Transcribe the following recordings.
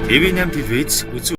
TV8 телевиз үзүү.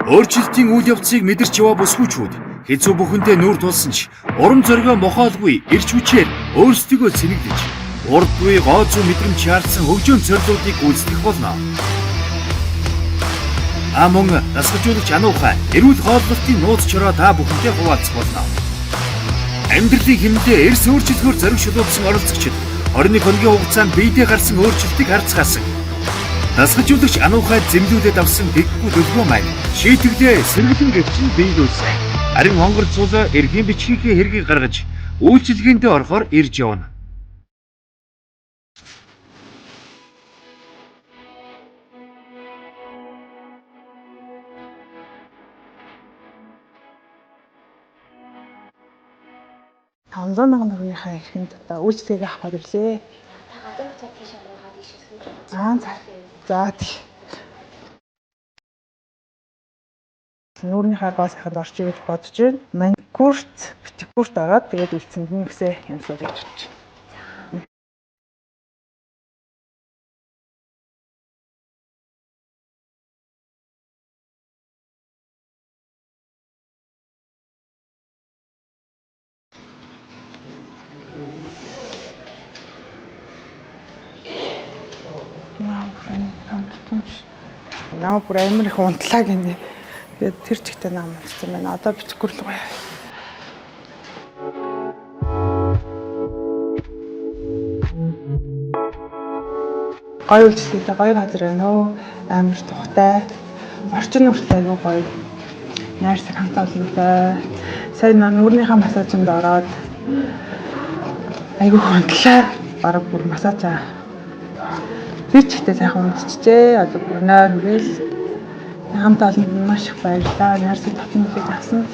Өөрчлөлтийн үйл явцыг мэдэрч яваа бүсгүйчүүд хэцүү бүхэндээ нүүр тулсан ч урам зоригоо мохоолгүй эрч хүчээр өөрсдийгөө цэнэглэж урд буй гоо зүй мэдрэмж шаардсан хөгжөөн цорилуудыг гүйцэтгэх болно. Мөн дасгалжуулагч Ануухай эрүүл хооллолтын нууц чороо та бүхэнтэй хуваалцах болно. Амьдралын хэмнэлээр эрс өөрчлөлтөөр зориг шилжүүлсэн оролцогчид 21 хоногийн хугацаанд биедээ гарсан өөрчлөлтийг харцгаасан. Дасгалжуулагч Ануухай зэмлүүлээд авсан дэггүй төлөвөө маань шийтгэлээ сэргэлэн гэрчин биелүүлсэн. Харин хонгор цул эрхийн бичгийн хэргийг гаргаж үйлчилгээндээ орохоор ирж явна. $500,000 төгрөгийнхаа эрхэнд одоо үйлчлэгээ авахад ирлээ. Гадаад цаа тийш аваад ишсэн. За тий. Нүүрнийхээ гоо сайханд орчих гэж бодож байна. Маникюрт, педикюрт ороод тэгээд үлдсэнд нь гэсэн юмсууд гэж бодож байна. Наа бүр амар их унтлаа гинэ. Тэгээд тэр чигтээ нам унтсан байна. Одоо битгүүр л гоё. Гоё үйлчлэгтэй гоё газар байна уу? Амар тухтай. Орчин нөхцөл аягүй гоё. Найрсаг хамтаа олонтой. Сайн нүрийнхаа массажинд ороод аягүй унтлаа. Бараг бүр массажаа. Би ч ихтэй сайхан унтчихжээ. Одоо бүр нойр хүрэл хамтаа олонд маш их баярлалаа. Найрсаг татна гэж авсан.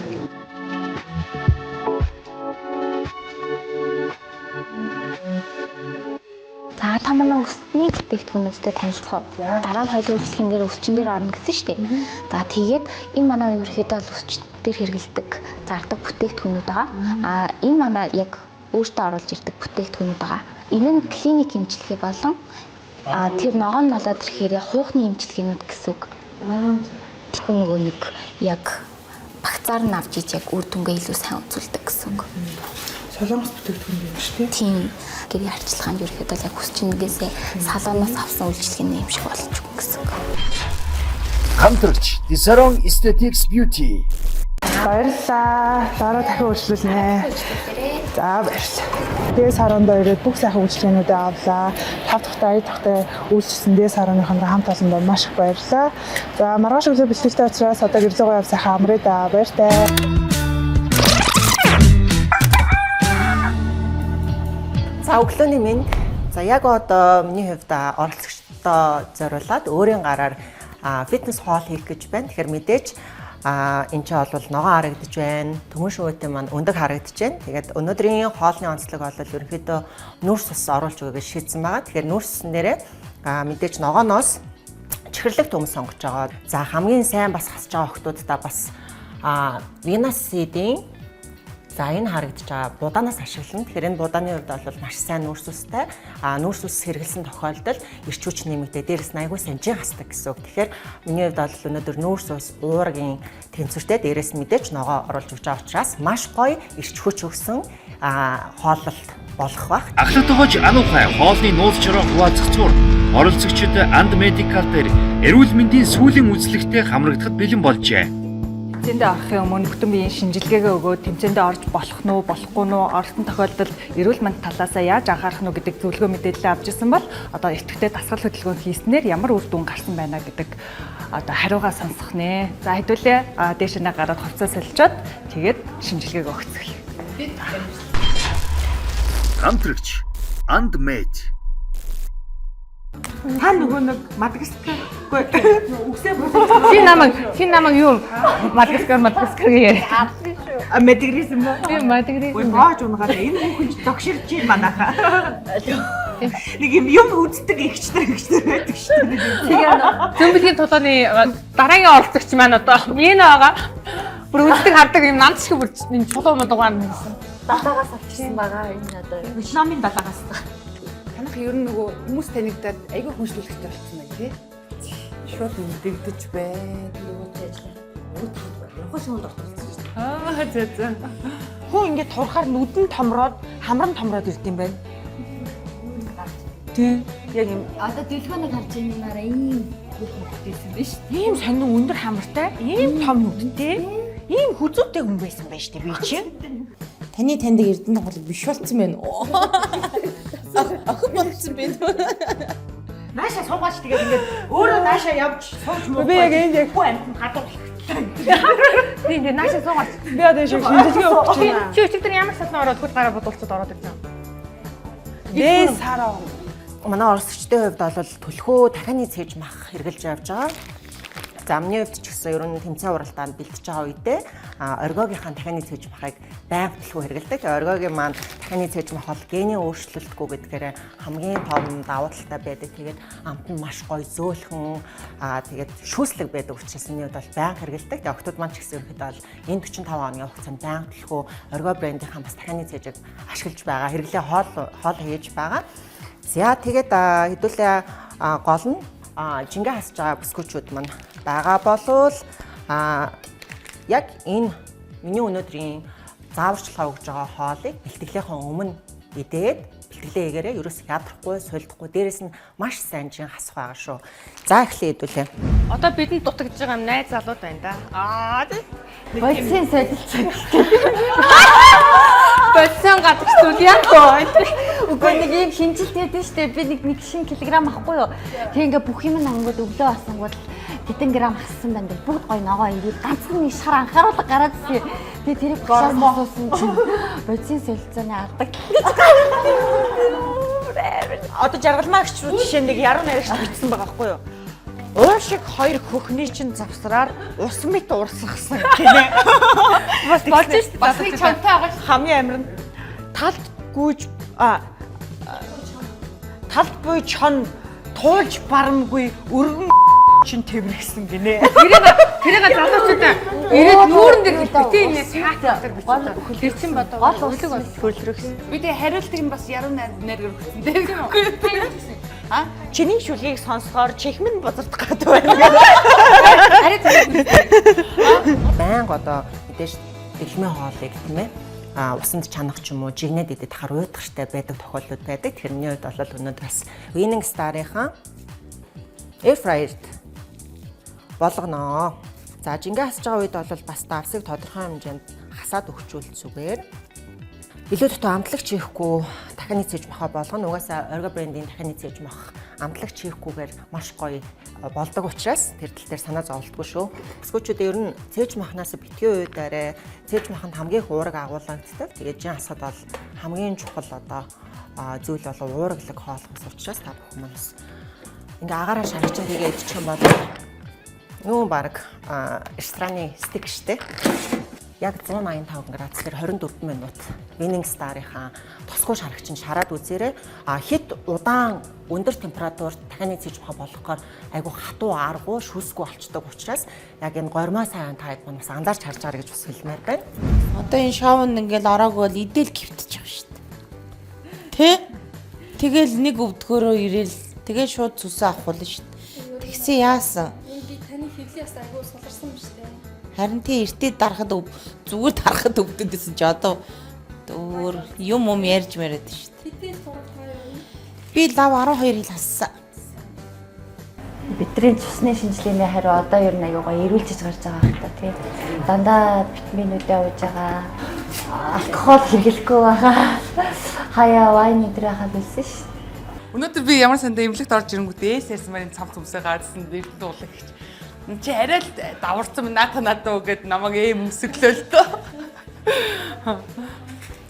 За та манай өсний бүтээгдэхүүнүүдтэй танилцах. Дараа нь хоёулын үйлчлэгэн дээр өсчин дээр орно гэсэн шүү дээ. За тэгээд энэ манай ерөөхдөө бол өсчин дээр хэрэгэлдэг зардаг бүтээгдэхүүнүүд байгаа. Энэ манай яг өөртөө оруулж ирдэг бүтээгдэхүүнүүд байгаа. Энэ нь клиник эмчилгээ болон тэр ногоон болоод ирэхээр хуухны эмчилгээнүүд гэсэн үг. Тэгэхээр нөгөө нэг яг багцаар нь авч иж яг үр дүнгээ илүү сайн үзүүлдэг гэсэн үг. Солонгос бүтээгдэхүүн юм шүү дээ. Тийм гэрийн харьцлаганд ерөөхдөө яг хүсчнээсээ салоноос авсан үйлчлэгээний юм шиг болж байгаа гэсэн үг. Хамтрагч Disaron Aesthetics Beauty. Баярлалаа. Дараа дахин үйлчлүүлнэ. За баярлалаа. Дээс харанд ирээд бүх сайхан үйлчлэгээнүүдээ авлаа. 5 дахьтай 8 дахьтай үйлчлсэн дээс харааныхандаа хамт олондоо маш их баярлалаа. За маргааш өглөө бэлтгэлтэй учраас одоо гэрлээ гоё сайхан амраа да. Баяртай. За өглөөний минь. За яг одоо миний хувьд оролцогчдоо зориулаад өөрийн гараар фитнес хоол хийх гэж байна. Тэгэхээр мэдээж энэ ч бол ногоон харагдаж байна. Төмөн шувуутай маань өндөг харагдаж байна. Тэгээд өнөөдрийн хоолны онцлог бол ерөнхийдөө нүүрс ус оруулж өгье гэж шийдсэн байгаа. Тэгэхээр нүүрсэн дээрээ мэдээж ногооноос чихэрлэг төмөн сонгож байгаа. За хамгийн сайн бас хасж байгаа охтуудаа бас Venus Seed-ийн за энэ харагдаж байгаа будаанаас ашиглана. Тэгэхээр энэ будааны хувьд бол маш сайн нүүрс устай. Нүүрс ус хэрэглэсэн тохиолдолд эрч хүч нэмэгдээ дээрээс нь аягүй санжийн хасдаг гэсэн үг. Тэгэхээр миний хувьд бол өнөөдөр нүүрс ус уургийн тэнцвэртэй дээрээс нь мэдээж ногоо оруулж өгч байгаа учраас маш гоё эрч хүч өгсөн хооллолт болох бах. Ахлагтайгооч Ануухай хоолны нууц чороо хуваалцахцуур оролцогчид And Medical дээр эрүүл мэндийн сүүлийн үзлэгтээ хамрагдахад бэлэн болжээ. Тэмцээндээ орохын өмнө бүтэн биеийн шинжилгээгээ өгөөд тэмцээндээ орж болох нь уу, болохгүй нь уу, оролцсон тохиолдолд эрүүл мэнд талаасаа яаж анхаарах нь гэдэг зөвлөгөө мэдээлэл авч ирсэн бол одоо эртвэтэй дасгал хөдөлгөөн хийснээр ямар үр дүн гарсан байна гэдэг одоо хариугаа сонсох нэ. За хэдүүлээ дээш нэ гараад хувцас солилцоод тэгээд шинжилгээг өгцгөл. Хамтрагч Андмэд. Та нөгөө нэг Мадагаскаргүй Хин намайг юу Мадагаскар гээ. Мэдэрсэн ба. Би Мадагаскар. Ой бааж унгаад энэ хүүхэн ч догширч ийн манайхаа. Нэг юм үздэг ихчнэр байдаг шүү дээ. Тэгээ зөмбөлгийн толооны дараагийн оролцогч маань одоо энэ байгаа. Бүр үздэг хардаг юм намд шиг бүр энэ чулуу модугаар нэгсэн. Далаагаас авчихсан байгаа энэ одоо Вьетнамын далаагаас. Танах ер нь нөгөө хүмүүс танигдаад айгүй хүншлүүлэгтэй болсон байна тий. Шууд мэдэгдэж байна. Явах шоунд орчихсон шүү дээ. За. Хүн ингээд турхаар нүдэн томроод хамрам томроод ирд юм байна. Тий. Яг юм. одоо дэлгөөнийг харж байгаанаараа ийм хөдөлгөөнтэйсэн байна шүү дээ. Ийм сонин өндөр хамартай, ийм том нүдтэй, ийм хүзүүтэй хүн байсан байж тээ би чинь. Таны таньдаг эрдэнэ гол биш болцсон байна уу? Охин болцсон байна. Наашаа суугаач тэгээд ингээд өөрөө наашаа явж сууж муу. Би яг энд яг хүн амт гадуур. Тийм наашаа суугаач. Би одоо шиг шинжилгээ өгч байна. Чи өчигдөр ямар сатна ороод хөл гараа бодуулцад ороод ирсэн. Дээ сараа. Манай оролцогчдын хувьд бол төлхөө дахианы цээж мах хэрглэж явж байгаа. За амны хувьд ч гэсэн ер нь тэмцээн уралдаанд бэлтэж байгаа үедээ оргиогийнхаа дахианы цээж махыг байнга төлхөө хэргэлдэг. Оргиогийн маань дахианы цээж мах бол генийн өөрчлөлтгүй гэдгээр хамгийн том давуу талтай байдаг. Тэгээд амт нь маш гоё зөөлхөн тэгээд шүүслэг байдаг учраас энэ бол байнга хэргэлдэг. Тэгээд октод маань ч гэсэн ерөөхдөө бол энэ 45 хоногийн хугацаанд байнга төлхөө оргио брендийнхаа бас дахианы цээжийг ашиглаж байгаа. Хэрэглээ хоол хийж байгаа. За тэгээд хэдүүлээ гол нь жингээ хасж байгаа бүсгүүчүүд маань байгаа болвол яг энэ миний өнөөдрийн зааварчилгаа өгж байгаа хоолыг бэлтгэлийнхаа өмнө идээд бэлтгэлээ хийгээрээ ерөөс ядрахгүй, сулдахгүй, дээрэс нь маш сайн жин хасах байгаа шүү. За эхлэе хэдүүлээ. Одоо бидэнд дутагдж байгаа юм найз залууд байна да. Бодсын солилцоо. Бодсон гадагшгүй яах вэ? Үгүй нэг юм шинжилт хийдэж штэ би нэг шинэ килограмм авахгүй юу. Тэг ингээ бүх юм ангууд өглөө басангууд хэдэн грамм хассан байна гэл бүгд гой ногоо ингээд ганцхан нэг шар анхааруулга гараад ирсэн. Би тэрийг гормоосуусан чинь бодсын солилцооны алдаг. Одоо жаргалмаагч руу жишээ нэг яруу найрагч бичсэн байгаа байхгүй юу? Уушиг хоёр хөхний чинь завсраар ус мэт урсгасан гинэ. Бас болж штэ. Бас их чантай байгаа ш. Хамгийн амир нь талд гүйж талд буй чон туулж барамгүй өргөн чин тэмрэгсэн гинэ. Тэрийг залуучуудаа ирээд нүүрэн дээр битээ ингэ цаатаар бичсэн. Тэрчин бодоо. Гол өглөг бол Хөлрөгсөн. Би тэгээ хариултыг нь бас яруу найргаар өгсөн тийм үү? Чиний шүлгийг сонсохоор чихмэн бузардах гэдэг байна. Арай тийм. Байнга одоо мэдээж дэлгмийн хоолыг тийм ээ усанд чанах ч юм уу жигнэд идэт хар уйдгартай байдаг тохиолдол байдаг. Тэрний үед бол өнөөдөр бас Winning Star-ынхаа air fryer-д болгоно. За жингээ хасж байгаа үед бол бас давсыг тодорхой хэмжээнд хасаад өгчүүл зүгээр. Илүү дутуу амтлагч хийхгүй дахианы цээж махаа болгоно. Угаасаа Orgo брендийн дахианы цээж мах амтлагч хийхгүйгээр маш гоё болдог учраас тэр тал дээр санаа зовлтгүй шүү. Бүсгүүчүүд ер нь цээж махнаас битгий үед арай цээж маханд хамгийн их уураг агуулгаддаг. Тэгээд жин хасаад бол хамгийн чухал одоо зүйл бол уурагдлаг хоолох учраас та бүхэн бас ингээ агаараа шарчаад хийгээ идчих юм бол нүү баг рестораны стейк штэ. Яг 185 градусаар 24 минут Winning Star-ынхаа тосгоо шарагчин шараад үзээрэй. Хэд удаан өндөр температурт дахианы цээж махаа болгохоор айгу хатуу аргу шүүсгүй болчдөг учраас яг энэ гормоо сайн тайд манаас анзаарч харж байгаа гэж бас хэлмээр байна. Одоо энэ шоунд ингээл ороогүй бол идэл гівтчих шүү дээ. Тэгэл нэг өвдгөөрөө ирээл тэгээ шууд зүсээ авахул шүү дээ. Тэгсэн яасан? Би таны хөвлийн бас айгүй суларсан юм шүү дээ. Харин тий эртээ дарахад зүгээр дарахад өвдөд гэсэн чи одоо өөр юм ярьж мэрэд шүү дээ. Хэдийн сурах таа юу? Би лав 12 хил хассан. Бидний цусны шинжилгээний хариу одоо ер нь аюугаа эрүүлжиж гарч байгаа хэрэг та тийм. Дандаа витаминуудаа ууж байгаа. Алкогол хэрэглэхгүй байгаа. Хаяа вайн өдрөө хадгалсан шүү. Өнөөдөр би ямар сандаа эмнэлэгт орж ирэнгүүтээ ярьсан маань цамц өмсөө гарсан дээр дуулагч. Энд чи арай л даварцсан наатаа гээд намайг өмсөглөө л дөө.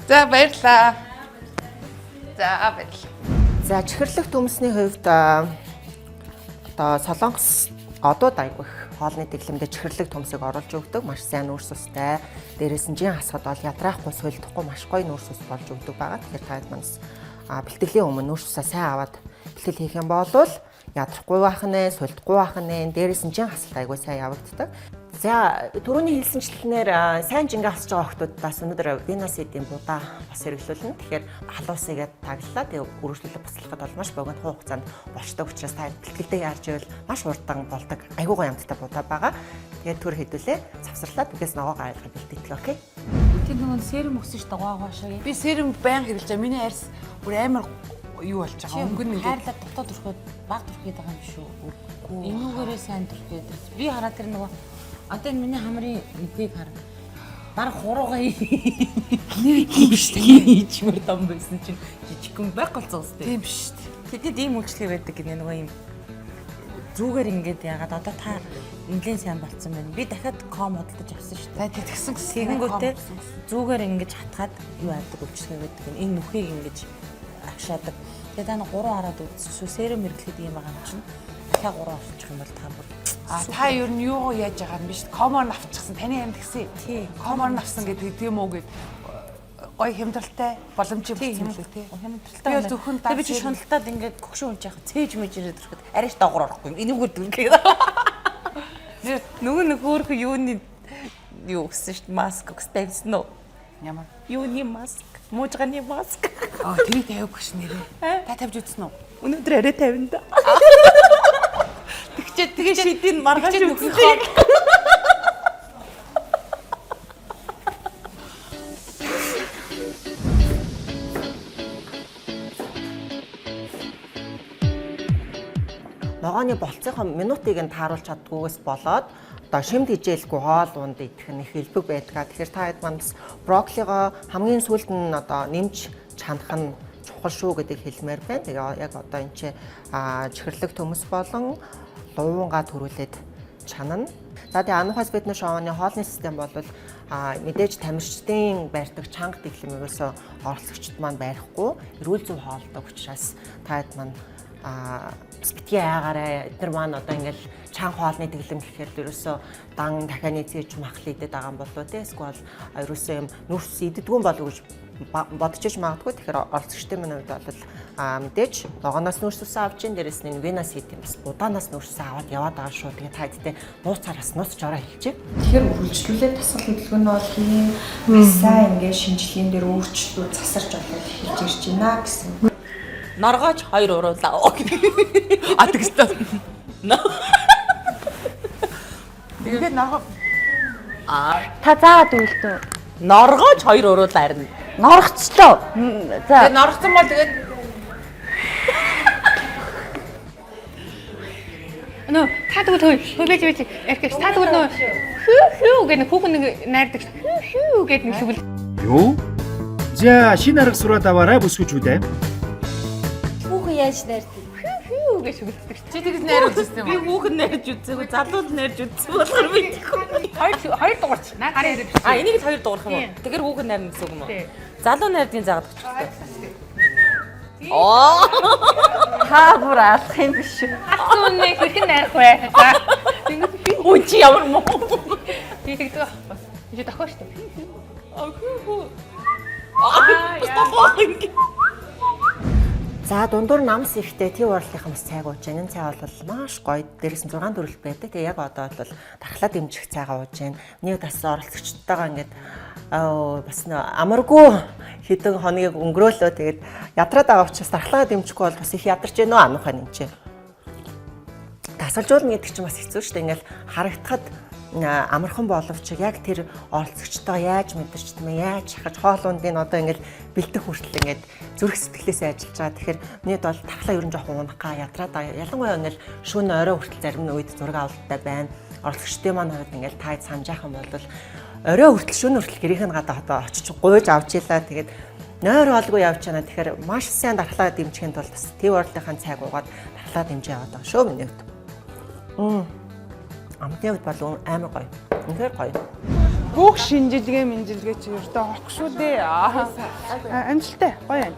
За баярлаа. За баярлаа. За чихэрлэг төмсний хувьд одоо Солонгос одууд айгүйх хоолны дэглэмдээ чихэрлэг төмсийг оруулж өгдөг. Маш сайн нүүрс устай. Дээрээс нь жин хасахад бол ядраахгүй сольдохгүй маш гоё нүүрс ус болж өгдөг байгаа. Тэгэхээр та манаас бэлтгэлийн өмнө нүүрс усаа сайн аваад бэлтгэл хийх юм бол ядрахгүй байх нэ, сольдохгүй байх нэ. Дээрээс нь жин хасалт айгүй сайн явагддаг. За түрүүний хэлсэнчлэнээр сайн жингээ хасж байгаа охтуудаас өнөөдөр Венасидийн будаа бас хэрэглүүлнэ. Тэгэхээр халуусыгээд таглалаа. Тэгээ үргэлжлүүлээ буслахад бол маш богино хугацаанд болчдог учраас та бэлтгэлдээ яарч ивэл маш хурдан болдог. Айгуу гоё амттай будаа байгаа. Тэгээд түр хэдүүлээ завсарлаад бигээс ногоо гаргах бэлтгэл окей. Тэр нөгөө серум өгсөн ш дагаа гоошоо. Би серум баян хэрэглэж байгаа. Миний арьс бүр амар юу болж байгаа. Өнгөн ингээд хайрлаад дотоод төрөхөд баг төрөхөд байгаа юм шүү. Энүүгээрээ сайн төрөхөд. Би хараад тэр нөгөө одоо энэ миний хамрын үгийг хар. Баг хуруугаа нэг юм шүү дээ. Ичмэр дам байсан чинь жижигхэн байхгүй цаас дээ. тийм шүү дээ. Тэгэд ийм үйлчлэг байдаг гинэ нөгөө юм зүгээр ингээд ягаад одоо та нэлээд сайн болцсон байна. Би дахиад ком хөдөлж авсан шүү дээ. Тэгсэн Тэгэнгүүтээ зүгээр ингэж хатгаад юу яадаг үйлчлэг байдаг. Энэ нүхийг ингэж агшаадаг. Тэгээд та 3 хараад үзсэн. Серум хэрэглэхэд юм байгаа юм чинь. Дахиад 3 авчих юм бол та бүр та ер нь юу яаж байгаа юм биш комор авчихсан таны амьд гэсэн тий комор авсан гэдэг тийм үү гэд гой хямдралтай боломжтой болсон юм лээ тий хямдралтай би зөвхөн би чи шуналтаад ингээд гөгшин унж яхад цээж мэж ирээд ирэхэд арайш доогоор орохгүй энийгээр дүргээд нөгөө хөөрхөн юуны юу гэсэн шүү дээ маск өгсөн үү ямар юуны маск муужганы маск тэрийг тавихгүй ш нэрээ та тавьж үзсэн үү өнөөдөр арай 50 да тэгээ шидийн маргааш үзсэн Ногооны болцоохон минутыг нь тааруулж чаддгүйгээс болоод одоо шимт хижээлгүй хоол унд идэх нь их хэлбэг байдаг. Тэгэхээр та хэд манаас брокколигоо хамгийн сүүлд нь одоо нэмж чанах нь чухал шүү гэдэг хэлмээр байна. Тэгээ яг одоо энэ чи чихэрлэг төмс болон луунгаа төрүүлээд чанана. За тэгээ анухаас бидний шоуны хоолны систем бол мэдээж тамирчдын барьдаг чанга дэглэм ерөөсөө оролцогчд маань барихгүй эрүүл зөв хоолдог учраас та хэд маань битгий аагаараа эдгээр маань одоо ингээл чанга хоолны дэглэм гэхээр ерөөсөө дан дахианы зээч махал идэт байгаа юм болов те эсвэл ерөөсөө юм нүрс идэггүй болов гэж бодчих магадгүй. Тэгэхээр оролцогчдын минь хувьд бол мэдээж ногооноос нүрс усаа авч ин дээрээс нь Венасид юм бас будаанаас нүрс аваад яваад байгаа шүү. Тэгээ та хэдтэй нууцаар бас нууц жороо хэлчихэ. Тэгэхээр үргэлжлүүлээд тасгал хөдөлгөөн бол хийн сайн ингээд шинжилгээнд дээр өөрчлөлтүүд засарч болоод хэлж ирж байна гэсэн. Норгооч 2 уруулаа. тэгсэн. Тэгээд норгоо Та заагаад үлдээ. Норгооч 2 уруулаа харна. Норгоцлоо. За тэгээд норгоцсон бол тэгээд Нөө та тэгвэл хөөж ярих та тэгвэл нөө хүү гэдэг хүүхэн нэг найрдаг хүү гэдэг нэг шүгэл. Юу? За шинэ арга сураад аваарай бүсгүүчүүдээ. Хүүхэн яаж найрдаг? Хүү гэж шүгэлдэг. чи тэгж найруулж ирсэн юм Би хүүхэн найрж үзээгүй, залууд найрж үзсэн болохоор мэдэхгүй. Хоёр дугаарч. Гараа ирээд. Энийг л 2 дуурах юм уу? Тэгэхээр хүүхэн найрна гэсэн үг юм уу? Залуу найрдгийн заадаг ч гэсэн. та бүр алах юм биш үү? Асуун нэг хэрхэн найрах вэ? За. Тэгвэл Үн чи ямар муу. би тэгдэг байхгүй. Би дохоо штэ. За дундуур намс ихтэй төв орлогын бас цайг ууж байна. Энэ цай бол маш гоё. Дээрээс нь 6 төрөлт байдаг. Тэгээ яг одоо бол дархлаа дэмжих цайгаа ууж байна. Нэг бас оролцогчдтойгоо ингээд бас амаргүй хэдэн хоногийг өнгөрөөлөө. Тэгээд ядраад байгаа учраас дархлаа дэмжихгүй бол бас их ядарч байна уу анухаа юм чи. Тасалжуулна гэдэг чинь бас хэцүү шүү дээ. Ингээл харагдахад амархан боловч яг тэр оролцогчтой яаж мэдэрч тэмээ яаж шахаж хоолундыг одоо ингээд бэлдэх хүртэл ингээд зүрх сэтгэлээсээ ажиллаж байгаа. Тэгэхээр миний бол тархлаа ер нь жоохон унахгаа ядраад байгаа. Ялангуяа ингээд шөнө орой хүртэл зарим нь үед зураг авалттай байна. Оролцогчтой маань хувьд ингээд та санаж байгаа юм бол орой хүртэл шөнө хүртэл гэрийнх нь гадаа одоо очиж гуйж авч ийлаа. Тэгээд нойр олгүй явж чана. Тэгэхээр маш сайн дархлаа дэмжихийн тулд бас төв орлогын цаг угаад дархлаа дэмжиж яваад байгаа шүү миний хувьд. Амтны хувьд бол амар гоё. Үнэхээр гоё. Бүх шинжилгээ минжилгээ чи өртөө авахгүй шүү дээ. Амжилттай гоё юм.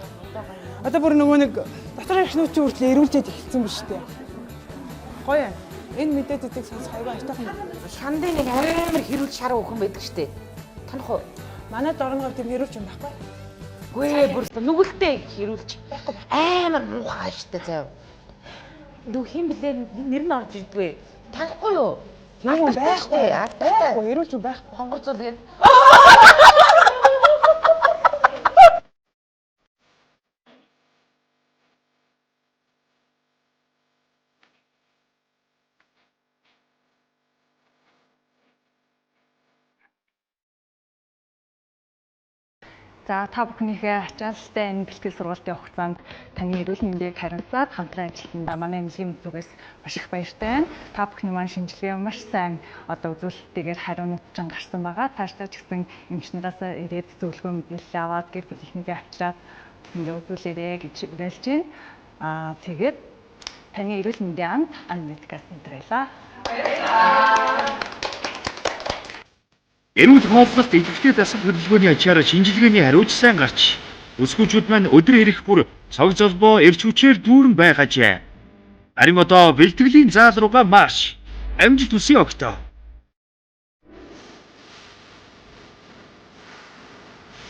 Одоо бүр нөгөө нэг дотор ихнүүд чи хүртэл эрүүлжээд эхэлсэн биз дээ. Гоё юм. Энэ мэдээдүүдийг сонсох аягүй айтайхан. Шандын нэг амар хэрүүл шар өөхөн байдаг штэ. Танах уу? Манай дорногов тийм хэрүүлж юм байхгүй. Гүй бүр нүгэлтэй хэрүүлж амар муухай штэ заяа. Дүү хин блэ нэр нь орж ирдгүй. Танахгүй юу? Юу байхгүй. Байхгүй хэрүүлж юм байхгүй. Хонгоцол гээд. За та бүхнийхээ ачаалалтай энэ бэлтгэл сургалтын хугацаанд таны эрүүл мэндийг хариуцаад хамтран ажилласанд манай эмнэлгийн зүгээс маш их баяртай байна. Та бүхний маань шинжилгээ маш сайн одоо үзүүлэлтээр хариунуудсан гарсан байгаа. Тааштай ч гэсэн эмч нараасаа ирээд зөвлөгөө мэдээлэл аваад гэр бүлийнхнийгээ авчираад ингээ үзүүлээрэй гэж уриалж байна. Тэгээд таны эрүүл мэндийн ан медикас центр байлаа. Эрүүл хооллолт идэвхтэй дасгал хөдөлгөөний ачаараа шинжилгээний хариуц сайн гарч өсгүүчүүд маань өдөр ирэх бүр цог золбоо эрч хүчээр дүүрэн байгаажээ. Харин одоо бэлтгэлийн заал руугаа марш. Амжилт хүсье октоо.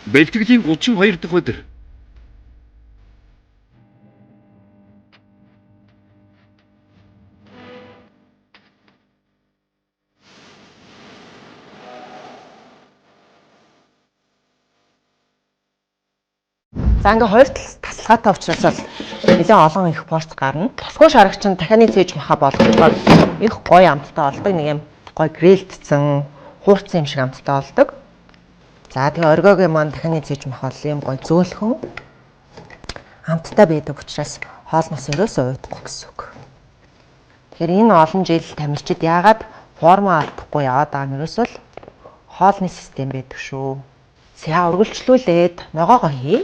Бэлтгэлийн 32 дахь өдөр. За ингээ хоёр тасалгаатай учраас бол нэлээд олон их пост гарна. Тосгоо шарагч нь дахианы цээж маха болгохоор их гоё амттай болдог. Нэг юм гоё грилдсэн, хуурцсан юм шиг амттай болдог. За тэгээ оргиогийн маань дахианы цээж маха бол юм гоё зөөлхөн амттай байдаг учраас хоолноос ерөөсөө уйдахгүй гэсэн үг. Тэгэхээр энэ олон жил тамирчид яагаад форма алдахгүй яваад байгаа нь ерөөсөө хоолны систем байдаг шүү. За үргэлжлүүлээд ногоогоо хий.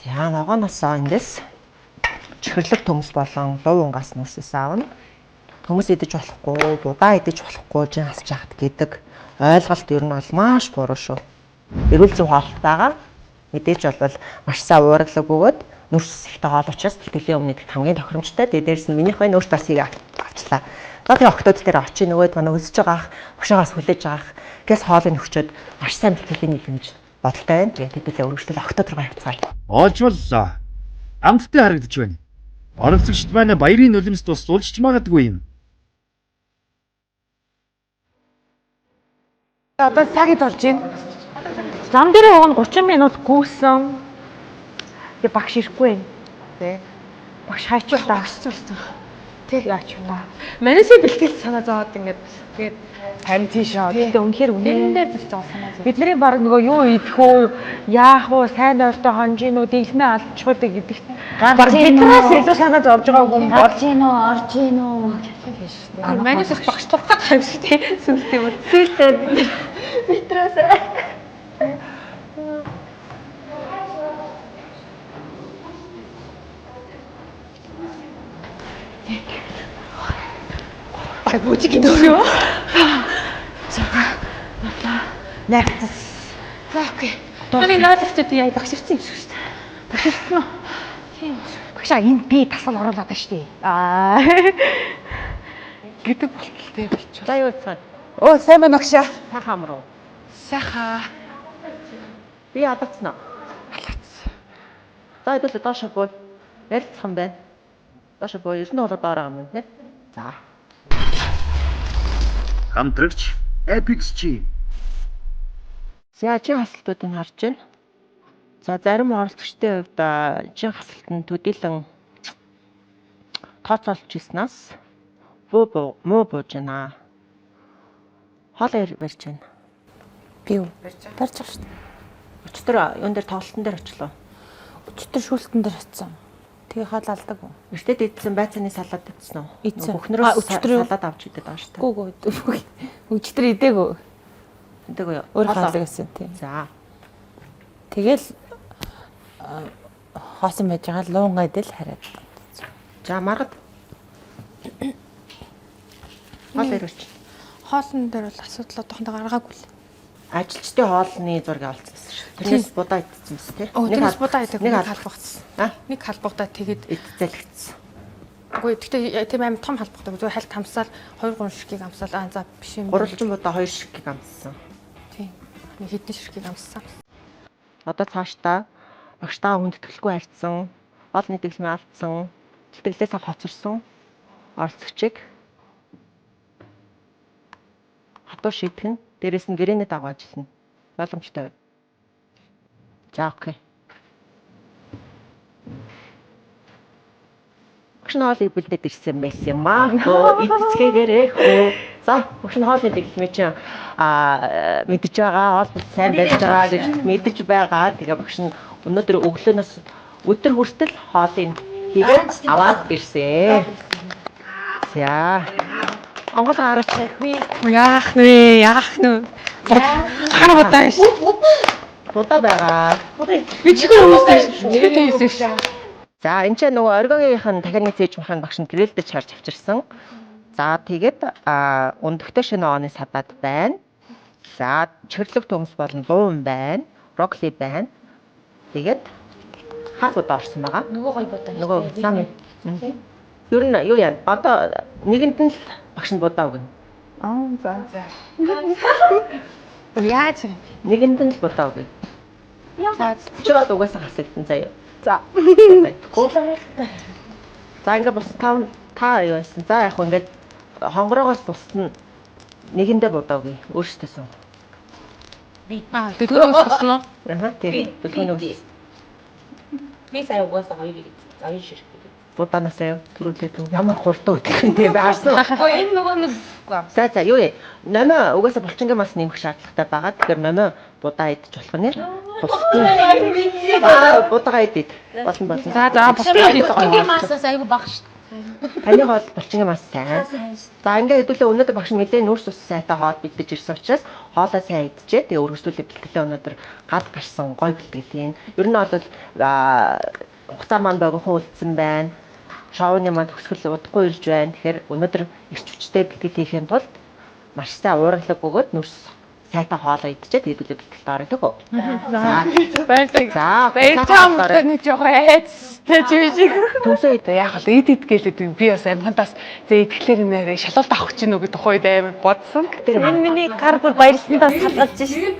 За ногооноосоо эндээс чихэрлэг төмс болон лув унгаас нүсээс аавна. Төмс идэж болохгүй, будаа идэж болохгүй жин хасж яхад гэдэг ойлголт ер нь бол маш буруу шүү. Эрүүл зүйн хоолтойгоо мэдээж бол маш сайн уургалаг бөгөөд нүрс ихтэй хоол учраас бэлтгэлийн өмнөд хамгийн тохиромжтой. Дээрээс нь минийх бай нүрс бас хийг авчлаа. Одоо тэгээ октод дээр очиж нөгөөд манай өсөж байгаах, хушаагаас хүлээж байгаах гэс хоолыг нөхчөөд маш сайн бэлтгэлийн нийлэмж бодолтой байна. Тэгээд хэдүүлээ өргөжлөл октод руу явцгаая. Олж боллоо. Амттай харагдаж байна. Оролцогчд маань баярын нулимс тус суулжч магадгүй юм. Одоо цагид болж байна. Зам дээр уг нь 30 минут гүйсэн. Тэгээ багш ирэхгүй байна. Тэ. Багш хайчлаа. Тэг яачлаа. Манайсаа бэлтгэл санаа зовоод ингээд тэгээд харин тийшээ. Тэгээд үнэхээр үнэндээ зөв санаа зов. Бидний баг нөгөө юу идэх үү, яах вэ, сайн ойртой хонжин уу, дэглэмээ алдчихгүй гэдэг. Баг биднээс илүү санаа зовж байгаа хүн болж гин үү, орж гин үү. Манайсаа багш туххад хамстай сүлтэй юм. Сүлтэй. Биднээс Будь-який дурно. Nähtäs. Okei. Ani наадахчд яа багширсан юм шиг шүү дээ. Багширсан уу? Тийм. Багшаа энэ би тасал оруулаад байна шүү дээ. Гэдэг болтолтой болчихлоо. За юу цаа. Оо сайн байна багшаа. Сайхан руу. Сайхан. Би алцсан уу? Алцсан. За хэдүүлээ доош боо. Ярилцах юм байна. Доош боо 9 доллар байгаа юм нэ. За. Хамтрагч Apex G. За чин хасалтуудыг харж байна. За зарим оролцогчдын хувьд чин хасалт нь төдийлөн тооцоолж ирснаас муу бууж байна. Хоолоо барьж байна. Би юу? Барьж байгаа шүү дээ. Өчтөр юун дээр тоглолтын дээр очлоо. Өчтөр шүүлтэн дээр очсон. Тэгээ хоол алдаг уу? Эртэд идсэн байцааны салаад идсэн үү? Идсэн. Бүхнөрөөс өчтөр салаад авч идэв байгаа шүү дээ. Гүү. Өчтөр идээгүй. Эндэгөө юу? Өөр хоолой гэсэн тийм. За. Тэгэл хоосон байж байгаа луунгаа идэл хараад. За маргад. Хоол ирүүлж. Хоолн дээр бол асуудал одоохондоо гаргаагүй л. Ажилчдын хоолны зургийг олцсон шүү. Тэрнээс будаа идсэн биз дээ. Тэрнээс будаа идэг нэг нэг халбагцсан. Нэг халбагдаа тэгээд идэлцэлгдсэн. Үгүй гэхдээ тийм амар том халбагдаа зүгээр хальт хамсаал 2-3 ширхгийг амсаал за биш юм. Гурвалжин будаа 2 ширхгийг амссан. Тийм. Нэг хэдэн ширхгийг амссан. Одоо цаашдаа багштаа хүндэтгэлгүй харьцсан, хоолны дэглэмээ алдсан, тэтгэлээсээ хоцорсон орцогчийг хатуу шийдэх нь дээрээс нь гэрээний дагуу ажиллана. Боломжтой. За окей. Багш нь хоол ибэлдээд ирсэн байсан юм аа. Идцгээгээрээ хөө. За багш нь хоолны дэглэмээ чинь мэдж байгаа, хоол сайн байж байгаа гэж мэдж байгаа. Тэгээ багш нь өнөөдөр өглөөнөөс өдөр хүртэл хоолыг хийгээд аваад ирсэн. За. Онгол гараач. Яах вэ? Хана бодаа биш. Будаа байгаа. Би чихэр хүмүүстэй нэгтэй хийсэн шүү. За энэ ч нөгөө оргигийнхэн дахианы цээж махын багш нь гэрэлдэж харж авчирсан. За тэгээд өндөгтэй шинэ оны садад байна. За чөрлөг төмс болон буун байна. Брокколи байна. Тэгээд хаа будаа орсон байгаа. Нөгөө гой бодоо. Нөгөө сам. Юу нэ юу яа? Одоо нэгэнд нь л багш нь будаа өгнө. За. Яаж? Нэгэнд нь л будаа өгнө. За. Чи бод угаасаа хасагдсан заяа. За. За ингээд бас та юу байсан? За яг ингээд хонгороогоос тусна нэгэндээ будаа өгье. Өөрсдөөс. Дөлгөөнөөс босноо. Тийм. Дөлгөөнөөс. Би сая угаасаа хоёр ширхэг. Будаанасаа төрүүлээд ямар хурдан өгөх юм бэ? Баарсан. Энэ нөгөө нэг За юу яа? Номоо угаасаа булчингийн мас нэмэх шаардлагатай байгаа. Тэгэхээр номоо будаа идэж болох нэ. Будаа идэж болно. За булчингийн булчингийн масаас айгу бага шүү. Таны хоол булчингийн мас сайн. За ингээд хэдүүлээ өнөөдөр багш мэдээ нүүрс ус сайтай хоол бэлдэж ирсэн учраас хоолоо сайн идчихээ. Тэгээ өргөжлүүлээ бэлтгэлээ өнөөдөр гад гарсан гой бэлтгэл. Ер нь бол хугацаа маань богино үлдсэн байна. Шоуны маань төгсгөл удахгүй ирж байна. Тэгэхээр өнөөдөр эрч хүчтэй бэлтгэл хийхин тулд маш сайн уургалаг өгөөд нүрс сайтай хоолоо идчихээ тэгээд бэлтгэлд орё төгөө. За. Баярлалаа. За. Баярлалаа. Нэг жоохон айц. Тэжиж. Төсөө идэ. Яг л эд гэлээд би бас амхантаас идэхлээр нэрээ шалуулт авах гэж нүг тухайд амар бодсон. энэ миний карбор баярлалтаас салгаж шээ.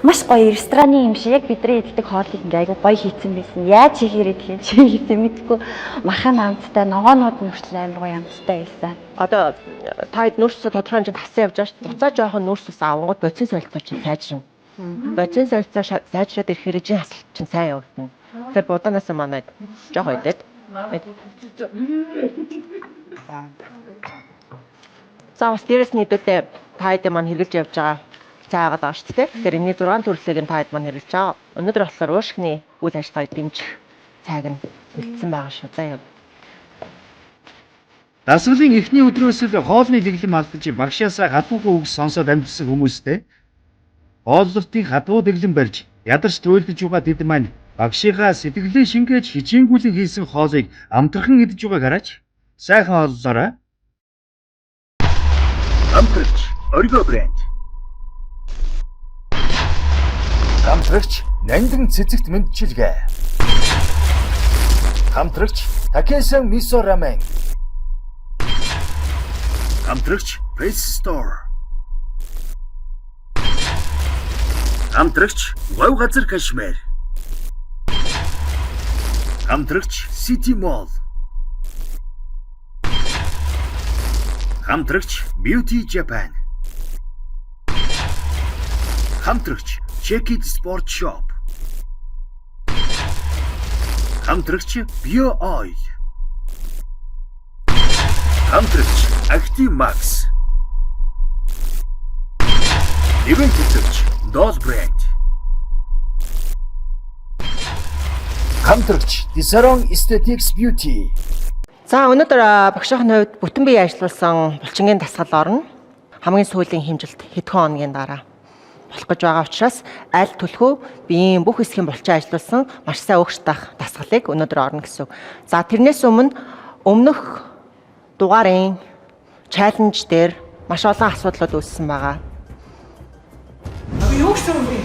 Маш гоё рестораны юм шиг яг бидний иддэг хоолыг ингээ айгу гоё хийцэн байсан. Яаж хийхээр идэх юм чи хийсэн мэдгүй. Махан амттай, ногоонууд нь хүртэл амар гоё амттай байсан. Одоо та хэд нүрс тодорхой хэмжээнд хассан явж байгаа шүү дээ. Буцаа жоохон нүрс ус авангууд бодис солилцоо чинь сайжрна. Бодис солилцоо сайжраад ирэхээр чинь хасалт чинь сайн явагдана. Тэгэхээр будаанаас манайд жоохон идээд. За бас дээрэс нь хэдүүлээ та хэд маань хэрглэж явж байгаа. Цаагаад байгаа шүү дээ. Тэгэхээр энэний 6 төрлөгийг та хэд маань хэрэгж байгаа. Өнөөдөр болохоор уушгины үйл ажиллагааг дэмжих цайг нь үлдсэн байгаа шүү. За яа. Дасгалын эхний өдрөөс л хоолны дэглэм алдаж багшаасаа хатуугүй үг сонсоод амьдсан хүмүүстэй хооллолтын хатуу дэглэм барьж ядарч туйлдж байгаа тэд маань багшийнхаа сэтгэлээ шингээж хичээнгүйлэн хийсэн хоолыг амтархан идэж байгааг хараач. Сайхан хооллоорой. Амтрагч оргио брэнд. Амтрагч нандин цэцэгт мэдчилгээ. Амтрагч Такесан мисо рамен. Амтрагч Press Store. Амтрагч Лав газар Кашмир. Амтрагч City Mall. Амтрагч Beauty Japan. Амтрагч Check It Sport Shop. Амтрагч Bio Oil. Хамтрагч Active Max. Ивент төлөвч Dose Brand. Хамтрагч Disaron Aesthetics Beauty. За өнөөдөр багшийн хувьд бүтэн бие ажиллуулсан булчингийн дасгал орно. Хамгийн сүүлийн хэмжилт хэдхэн хоногийн дараа болох гэж байгаа учраас аль түлхүү биеийн бүх хэсгийн булчин ажиллуулсан маш сайн өгч тах дасгалыг өнөөдөр орно гэсэн. За тэрнээс өмнөх дугаарын чаленж дээр маш олон асуудлууд үүссэн байгаа. Юу гэсэн юм бэ?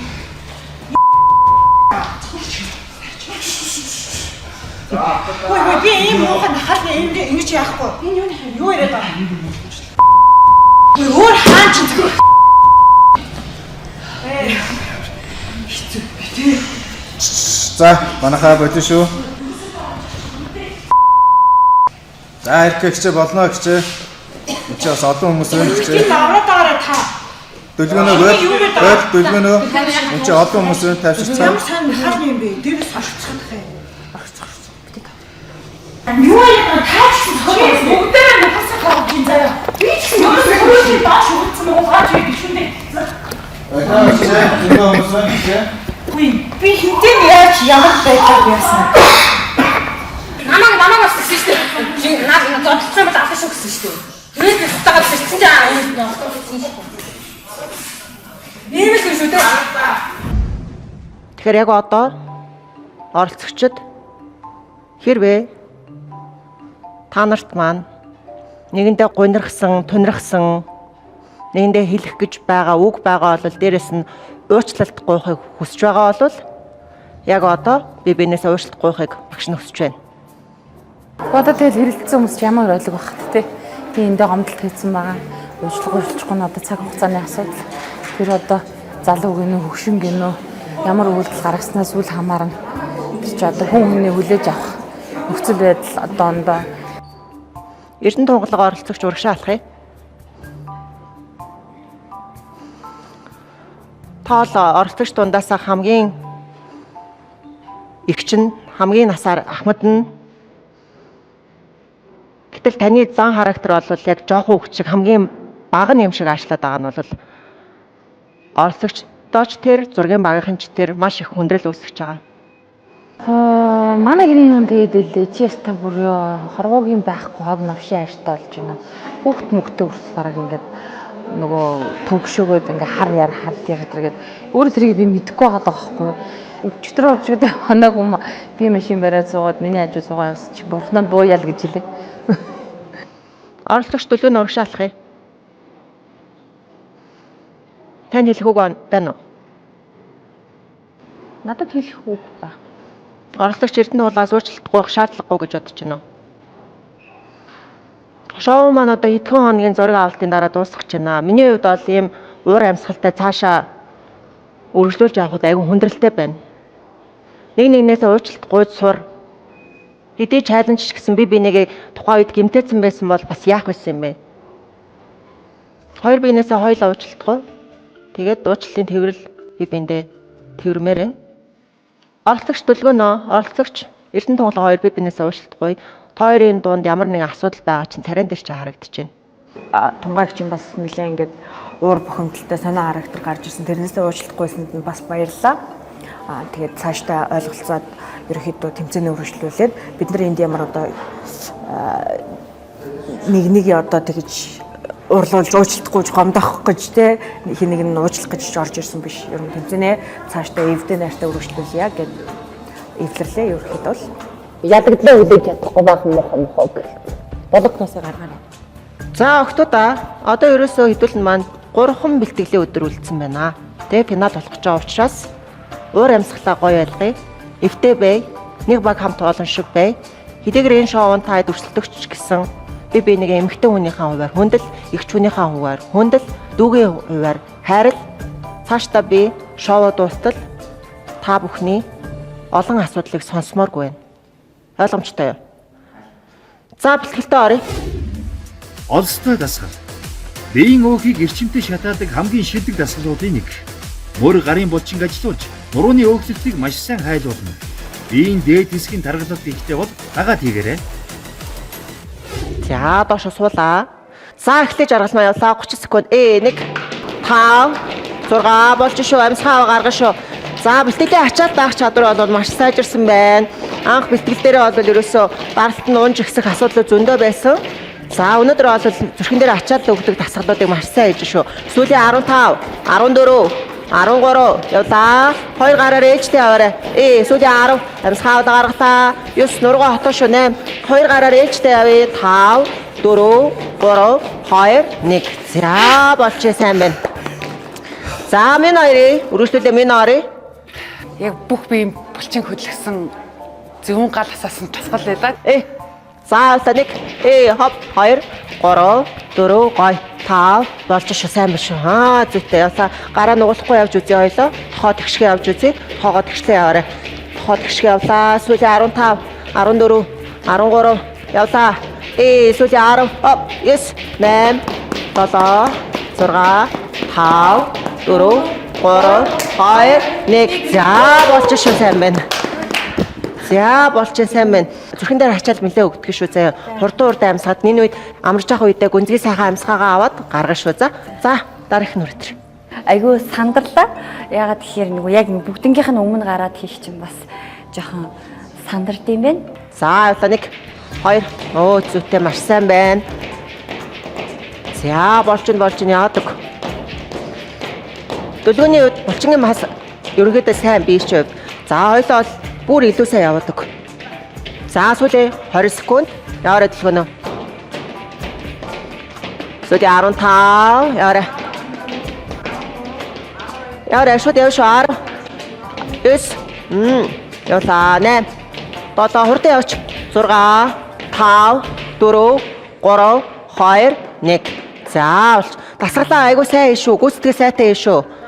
Ой би ийм муухан хахад ингэж яахгүй. Энэ юу яриад байгаа юм бэ? Өөр хаан ч зүгээр. За, манайхаа бодсон шүү. За, ирэх болно гэчээ. Энд чи бас олон хүмүүс байна гэчээ. Аваад байгаарай та. Дүлгөнөө дүлгөнөө. Энд чи олон хүмүүс байна тавьчихсан. Ямар сайн хаалт юм бэ? Дээрээс орчихсон гэх юм. Юу яа таач бүгдээ нөхөсөг хавчин заяа. Би ч юм уу баач өгсөн юм баач бишүндээ. Би хинтэн яаж ямар байдлаар яасан. Намаа бас гэсэн шүү дээ. Наа зодчихсан бол авах шүү гэсэн шүү дээ. Тэгээд хутагаад гэсэн чинь аа юм. Нэмэх шүү дээ. Тэгэхээр яг одоо оролцогчид хэрвээ та нарт маань нэгэндээ гунирхсан, тунирхсан, нэгэндээ хэлэх гэж байгаа үг байгаа бол дээрэс нь уучлалт гуйхыг хүсэж байгаа бол яг одоо би биенээс уучлалт гуйхыг багш нь хүсэж байна. Одоо тэгэл хэрэлдсэн хүмүүс ямар ойлго багт те. Би эндээ гомдолт хийсэн байгаа. Уучлахгүй нь одоо цаг хугацааны асуудал. Тэр одоо залуу гинөө хөгшин гинөө ямар үйлдэл гаргаснаас үл хамаарна. Тэр чи одоо хүн хүний хүлээж авах нөхцөл байдал одоондоо Эрдэнэ тунгалаг оролцогч урагшаа алах юм. Тоол оролцогч дундаас хамгийн их чинь хамгийн насаар Ахмад нь. Гэтэл таны зан характер бол яг жоохон хөвчг хамгийн бага нь юм шиг аашлаад байгаа нь бол оролцогчдооч тэр зургийн багийнхан ч тэр маш их хүндрэл үүсгэж байгаа. Манай гэрийн юм тэгээд л чи яста бүр ёо хорвоогийн байхгүй хог навшин ааштай болж байна. Хүүхд мөхтөө үрс бараг ингээд нөгөө төгшөөгөөд ингээ хар яар тэгээд өөрөө тэрийг би мэдэхгүй байгаа байхгүй. Өчтөр орж гэдэг хоног юм би машин бариад суугаад миний хажуу суугаа явсан чи бурхнаад бууяал гэж хэлээ. Оролцогч төлөө нь урагшаа алах юм. Тань хэлэх үг байна уу? Надад хэлэх үг байна. Оролцогч Эрдэнэ тунгалагаас уучлалт гуйх шаардлагагүй гэж бодож байна уу? Шоу маань одоо хэдхэн хоногийн зураг авалтын дараа дуусах гэж байна. Миний хувьд бол ийм уур амьсгалтай цаашаа үргэлжлүүлж явахд айгүй хүндрэлтэй байна. Нэгнээс уучлалт гуйж сур. Хэдий чаленж ч гэсэн би бинийгээ тухайн үед гэмтээсэн байсан бол бас яах байсан юм бэ? Хоёр биенээсээ хоёулаа уучлалт гуй. Тэгээд уучлалын тэмрэл би биендээ тэмрмээр байна. Оролцогч төлгөөнөө оролцогч Эрдэнэ тунгалаг хоёр би биенээсээ уучлалт гуй. Хоёрын дунд ямар нэгэн асуудал байгаа чинь царайн дээр ч харагдаж байна. Тунгаагч юм бас нэлээ ингээд уур бухимдалтай сонио характер гарч ирсэн. Тэрнээсээ уучлалт гуйсанд нь бас баярлалаа. Тэгээд цаашдаа ойлголцоод ерөөхдөө тэмцээний үргэлжлүүлээд бид нар энд ямар одоо нэг одоо тэгж урлуулж уучлалт гуйж гомдох гэж те хин нэг нь уучлах гэж орж ирсэн биш. Ер нь тэмцээнээ цаашдаа эвдээ найртай үргэлжлүүлье гэд эвлэрлээ ерөөхдөө бол Ядагдлаа үлээж чадахгүй баахан мохоо гэх. Болгоноосоо гаргана. За охтуудаа одоо ерөөсөө хэдүүлэн маань 3 бэлтгэлийн өдөр үлдсэн байна. Тэгээ финал болох гэж байгаа учраас уур амьсгалаа гоё байлгая. Эвтэй бай. Нэг баг хамт олон шиг бай. Хэдийгээр энэ шоунд таад өрсөлдөгч гэсэн би нэг эмэгтэй хүнийхээ хуваар хүндэл, эгч хүнийхээ хуваар хүндэл, дүүгийн хуваар хайрал. Цаашдаа би шоу дуустал та бүхний олон асуудлыг сонсомооргүй байна. Ойлгомжтой юу? За бэлтгэлтэй оръё. Олстой дасгал. Биеийн өөхийг эрчимтэй шатаадаг хамгийн шилдэг дасгалуудын нэг. Мөр гарын булчинг ажиллуулж, нурууны өөхлөлтийг маш сайн хайлуулна. Биеийн дээд хэсгийн таргалалт ихтэй бол дагаад хийгээрэй. За доошо суулаа. За эхлэж аргалмаа явлаа 30 секунд. 1 5 6 болж шүү. Амьсгаа гаргана шүү. За бэлтгэлээ ачаад даах чадвар бол маш сайжирсан байна. Анх бэлтгэл дээрээ бол ерөөсөө баралт нь унж ихсэх асуудал зөндөө байсан. За өнөөдөр бол зүрхэн дээр ачаад өгдөг дасгалуудыг маш сайн хийж шүү. Сүүлийн 15, 14, 13 явлаа. 2 гараар ээжтэй аваарай. Сүүлийн 10 амьсгаа гаргалаа. 9 нургаа хотоо шүү. 8 2 гараар ээжтэй авъя. 5 4 3 2 1. За болчихё сайн байна. За минь хоёрын өргөжлөлөө минь орё. Яг бүх биеийн булчин хөдлөсөн зөвөн гал асаасан тусгал байдаг. За явлаа 1 хоп 2 3 4 гой 5 болж шүү сайн биш үү. Зүйтэй явлаа. Гараа нугуулахгүй явж үзье хоёлоо. Тохоо тэгшгээ явж үзье. Тоогоо тэгшлээ яваарай. Тохоо тэгшгээ явлаа. Сүүлийн 15 14 13 явлаа. Сүүлийн 10 хоп 9 8 7 6 5 4 3 2 1. За болж шүү сайн байна. За болчих сайн байна. Зүрхэн дээр ачаал мөлөө өгдөг шүү заяа. Хурдан амьсгаад энэ үед амарч явах үедээ гүнзгий сайхан амьсгаагаа аваад гаргана шүү. За дараах нь үрэтэр. Айгуу сандарлаа. Ягаад тэгэхээр нөгөө яг бүгднгийнх нь өмнө гараад хийх чинь бас жоохон сандард юм байна. За явлаа 1 2 зүйтэй маш сайн байна. За болж яадаг. Дөлгөөний үед булчингийн мас ерөнхийдөө сайн биш ч. За хоёлоо бүр илүү сайн яваадаг. За сүүлийн 20 секунд яваарай дэлгөнөө. Сүүлийн 15 яваарай. Яваарай шууд яв шүү 10 9 явлаа 8 7 хурдан явч 6 5 4 3 2 1. За дасгалаа айгуу сайн шүү. Гүйцэтгэл сайтай шүү.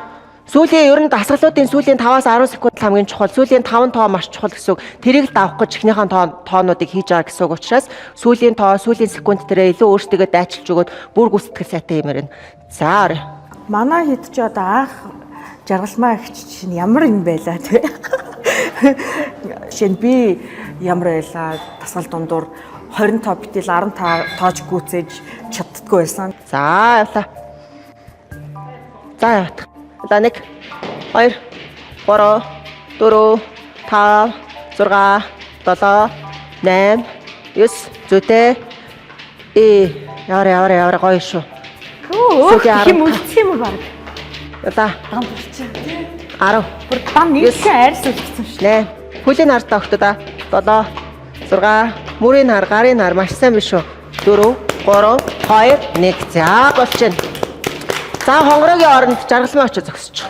Сүүлийн ер нь дасгалуудын сүүлийн 5-аас 10 секунд хамгийн чухал. Сүүлийн 5 тоо маш чухал гэсэн үг. Тэрийг давах гэж эхнийхэн тоонуудыг хийж байгаа гэсэн үг учраас сүүлийн тоо, сүүлийн секунд тэрэ илүү өөрсдөө дайчилж өгөөд бүр гүйцэтгэл сайтай юмэр нь. За манай хэд ч одоо анх жаргалмаа ихч чинь ямар юм байлаа тий. Жишээ нь би ямар байлаа дасгал дундуур 20 тоо битэл 15 тоож гүйцээж чаддгүй байсан. За явлаа. За явах. За 1 2 3 4 5 6 7 8 9 зүйтэй. Яваа гоё шүү. Хэм үлдсэн юм уу баг? Яваа. Дан болчих тий. 10 Бүр дан нэг шиг арьс үлдсэн шүү. 8 хүлийн хар тавхтаа 7 6 мөрийн хар гарын хар маш сайн биш үү? 4 3 2 1. За болчихно. За хонгорогийн оронд жаргалмаа очиж зогсчих.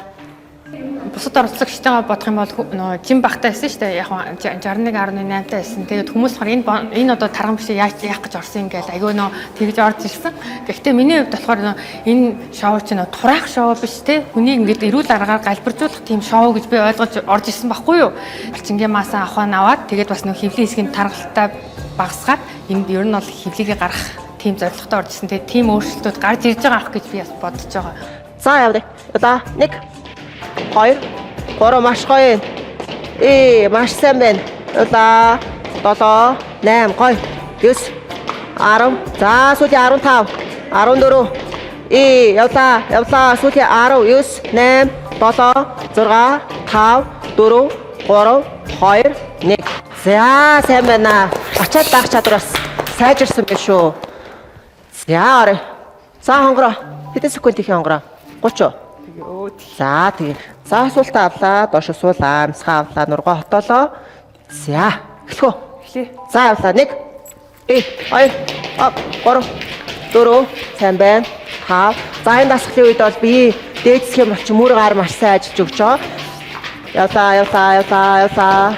Бусад оролцогчтойгоо бодох юм бол нөгөө жим багтаа байсан шүү дээ. Яг 61.8 таа байсан. Тэгээд хүмүүс болохоор энэ одоо тарган биш яах гэж орсон юм гээл айгүй нөө тэгж орж ирсэн. Гэхдээ миний хувьд болохоор энэ шоу чинь тураах шоу биш те. Хүнийг ингээд эрүүл аргаар галбиржуулах тийм шоу гэж би ойлгож орж ирсэн байхгүй юу? Булчингийн масаа авахаа аваад тэгээд бас нөгөө хөвлийн хэсгийн таргалтай багасгаад энд ер нь бол хөвлийгээ гарах тийм зорилготой орж ирсэн. Тэгээд тийм өөрчлөлтүүд гарч ирж байгаа ах гэж би бас бодож байгаа. За явъя. Одоо 1 2 3 маш гоё. Маш сайн байна. Улаа 7 8 гоё. 9 10 за сүүлийн 15 14 явлаа сүүлийн 10 9 8 7 6 5 4 3 2 1. За сайн байна. Ачаад даах чадвар бас сайжирсан байх шүү. За орой. За хонгороо. Хэдэн секунд их хонгороо? 30. За тэгээ. За суултаа авлаа, доош суулаа, амьсгаа авлаа, нургаа хотоолоо. За эхлэв. За явлаа 1 2 3 4 сайн байна. 5. За энэ дасгалын үед бол би дээд схем болчих мөр гар маш сайн ажиллаж өгч байгаа. Явлаа.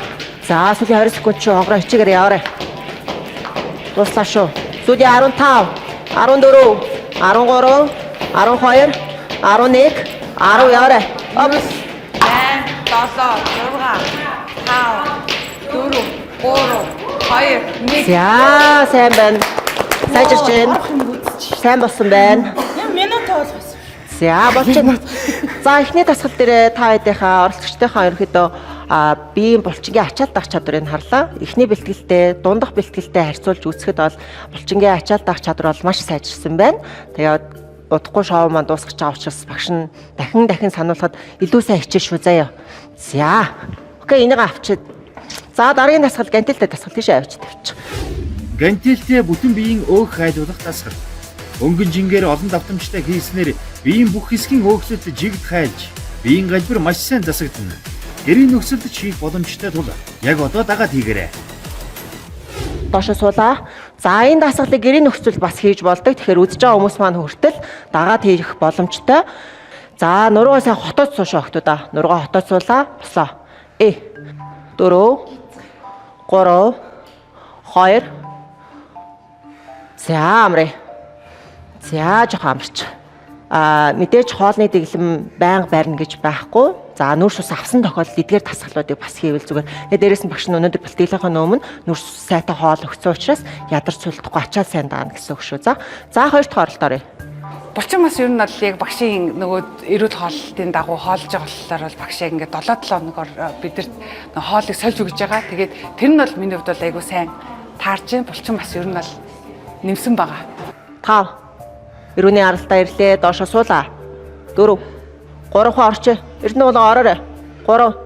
За сүүлийн 20 секунд чи хонгороо хичээгээр яваарай. Дуслаа шүү. Сүүлийн 15 14 13 12 11 10 яваарай. 8 7 6 5 4 3 2 1. За сайн байна. Сайжирч байна. Сайн болсон байна. Минут болгосон. За болчихно. За эхний дасгал дээр та хэдийнхаа оролцогчдынхаа ерөнхийдөө биеийн булчингийн ачаал дах чадварыг харлаа. Эхний бэлтгэлтэй, дундах бэлтгэлтэй харьцуулж үзэхэд бол булчингийн ачаал дах чадвар бол маш сайжирсан байна. Тэгээд удахгүй шоу маань дуусгаж байгаа учраас багш нь дахин сануулхад илүү сайн хичээл шүү заяа. За. Окей, энийг авчид. За дараагийн дасгал гантилтэй дасгал тийш авчид тавьчих. Гантилтэй бүтэн биеийн өөх хайлуулах дасгал. Өнгөн жингээр олон давтамжтай хийснээр биеийн бүх хэсгийн өөхлөлт жигд хайлж, биеийн галбир маш сайн засагдана. Гэрийн нөхцөлд хийх боломжтой тул яг одоо дагаад хийгээрэй. Доошо суулаа. За энэ дасгалыг гэрийн нөхцөл бас хийж болдог. Тэгэхээр үзэж байгаа хүмүүс маань хүртэл дагаад хийх боломжтой. За нуруугаа сайн хотоод суушаа охтуудаа. Нуруугаа хотоод суулаа. Бослоо. 4 3 2 За амраа. За жоох амарч. Мэдээж хоолны дэглэм байнга байрна гэж байхгүй. За нүрс ус авсан тохиолдолд эдгээр дасгалуудыг бас хийвэл зүгээр. Дээрээс нь багш нь өнөөдөр бэлтгэлийнхаа өмнө нүрс ус сайтай хоол өгсөн учраас ядарч цулдахгүй ачаал сайн даана гэсэн үг шүү. За 2 дахь оролт оръё. Булчин бас ер нь бол яг багшийн нөгөө эрүүл хооллолтын дагуу хоолж байгаа болохоор бол багш яг ингээд 7-7 хоногор бидэрт хоолыг сольж өгж байгаа. Тэгээд тэр нь бол миний хувьд бол айгүй сайн таарч байна. Булчин бас ер нь бол нэмсэн байгаа. 5 Өрөөний аралтаа ирлээ. Доошо суулаа. 4 3 хон орч. Эрдэнэ бол ороорой. 3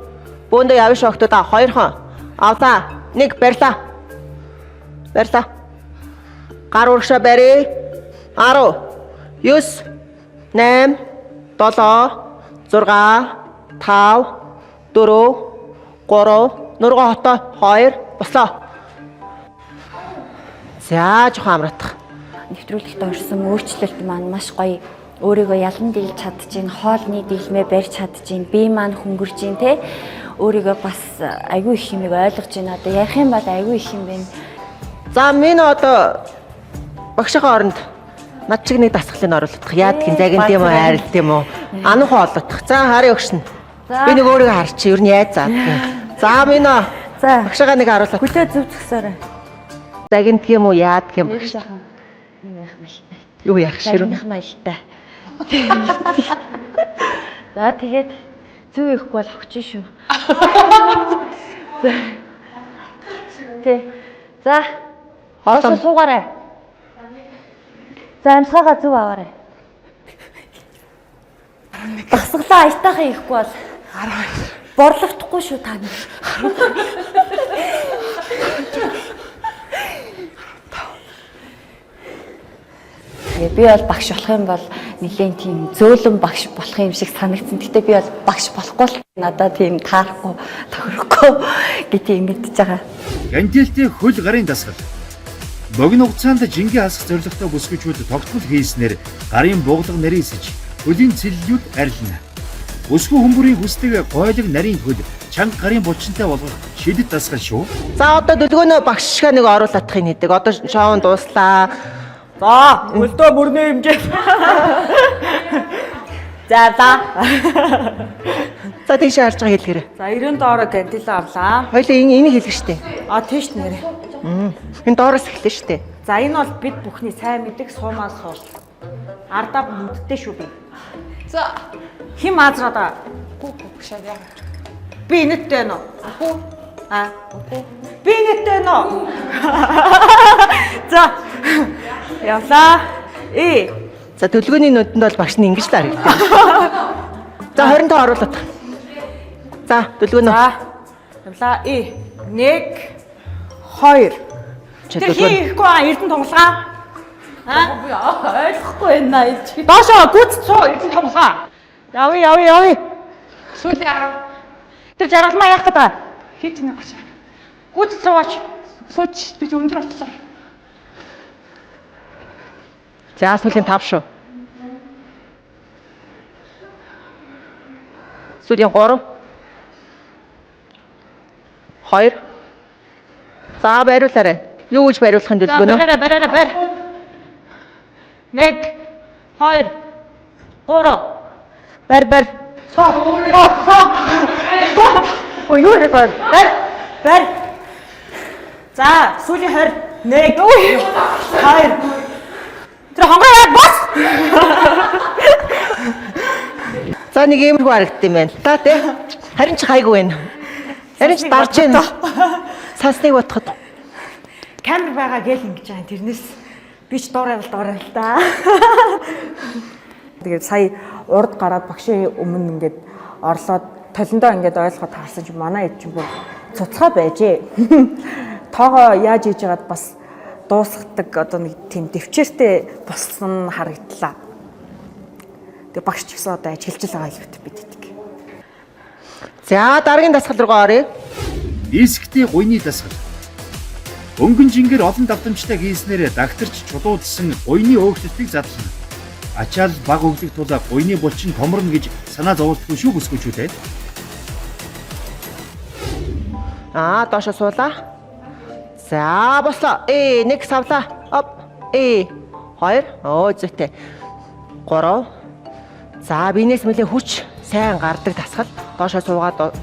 бөөндөө явж шогтоо 2 хон. Авлаа. 1 барьлаа. Гар урагшаа барь. 10 9 8 7 6 5 4 3 нургаа хотоо 2 бослоо. За жоох амраах. Нэвтрүүлэгт орсон өөрчлөлт маань маш гоё. Өөрийгөө ялан дийлж чадчихин, хоолны дийлмээ барьж чадчихин, бие маань хөнгөрж ин тэ. Өөрийгөө бас айгүй их юмыг ойлгож байна. Одоо ярих юм бол айгүй их юм байна. За минь одоо багшийнхаа оронд над чиг нэг дасгалыг оруулах. Яад гин загин тийм үү, хайрл тийм үү? Анх хооллох. За харъя өгшин. Би нэг өөрийгөө харчих. Ер нь яаж заадгийг. За минь За багшгаа нэг харуулах. хүлээ зүв згсээрэй. Загин тийм үү, яад гэм багш. Юу яах ширүү? Маялтай. За тэгээд зүв ихгүй бол хөгчөн шүү. За. Хоолоо суугаарай. За амсгаагаа зүв аваарай. Дасгалаа аятайхан ихгүй бол 12. Борлогдохгүй шүү та нар. Би бол багш болох юм бол нэлээд тийм зөөлөн багш болох юм шиг санагдсан. Гэтэ би бол багш болохгүй л надад тийм таарахгүй, тохирохгүй гэдэг юм мэдчихэж байгаа. Гантилтэй хөл гарын дасгал. Богино хугацаанд жингээ хасах зорилготой бүсгүйчүүд тогтмол хийснээр гарын буглаг нарийсэж, хөлийн цэллүүд арилна. Өсгөө хүмүүрийн хүсдэг гойлог нарийн хөл чанга гарын булчинтай болгох шидэт дасгал шүү. За одоо дөлгөөнөө багшгаа нэг оруулаадахыг хийдэг. Одоо шоун дууслаа. За, өлдөө бүрний хэмжээ. За тийш харж байгаа хэлгэрээ. За 90 доороо гантил авлаа. Хоёлаа энийг хэлгэж штэ. Тийш нэрээ. Энэ доороос эхлэв штэ. За энэ бол бид бүхний сайн мэддэг суумаас суул. Ардаа мэддээ шүү би. За Хим аазраа. Би энэттэй нөө. Би энэттэй нөө. За. Явлаа. За төлгөөний нүдэнд бол багш нь ингэж л харагдав. За 25 оруулаад. За төлгөөнөө. Явлаа. 1 2 Тэр хийхгүй Эрдэнэ тоглоо. Би ойлгохгүй байна ээж. Доошоо гүц цоо Эрдэнэ тоглоо. Яви. сүүлийн 10 Тэр жаргалмаа яах гэдэг. хит нэг гэж. Гүц цооч. Сууч би өндөр болчихлоо. За сүүлийн 5 шүү. Сүүлийн 3 2 За бариулаарай. Юу гэж бариулахын төлөвлөгөө нөө? Барь. 1 2 3 Барь. Ой юу вэ? Барь. За сүүлийн 20 1 2 Тэр хонгоо яг бас. За нэг иймэрхүү харагдсан юм байна. Та тий. Харин ч хайгүй байна. Яриж дарж байна. Сансныг бодоход. Камер байгаа гээл ингэж байгаа. Тэрнээс би ч дуурайвал л да. Тэгээд сая урд гараад багшийн өмнө ингээд орлоод толиндоо ингээд ойлгоод харсан чинь манай эд чинь бүр цуцгаа байжээ. Тоогоо яаж хийж яагаад бас дуусгадаг одоо нэг тийм дэвчээртэй болсон харагдлаа. Тэгээ багш ч гэсэн одоо ажиллаж байгаа хэлбэт бид идэг. За дараагийн дасгал руу оръё. Дисктэй гуйны дасгал. Өнгөн жингээр олон давтамжтай хийснээр дагтарч чулуудсан гуйны өөгчлөлтийг задлана. Ачаал баг өглөх тулаа гуйны булчин томорно гэж санаа зовлтгүй шүү бүсгүүчүүдээ. Доошо суулаа. За бослоо. Нэг савлаа. Оп. 2. Зүйтэй. 3. За биенээс мөлий хүч сайн гардаг дасгал. Доошо суугаад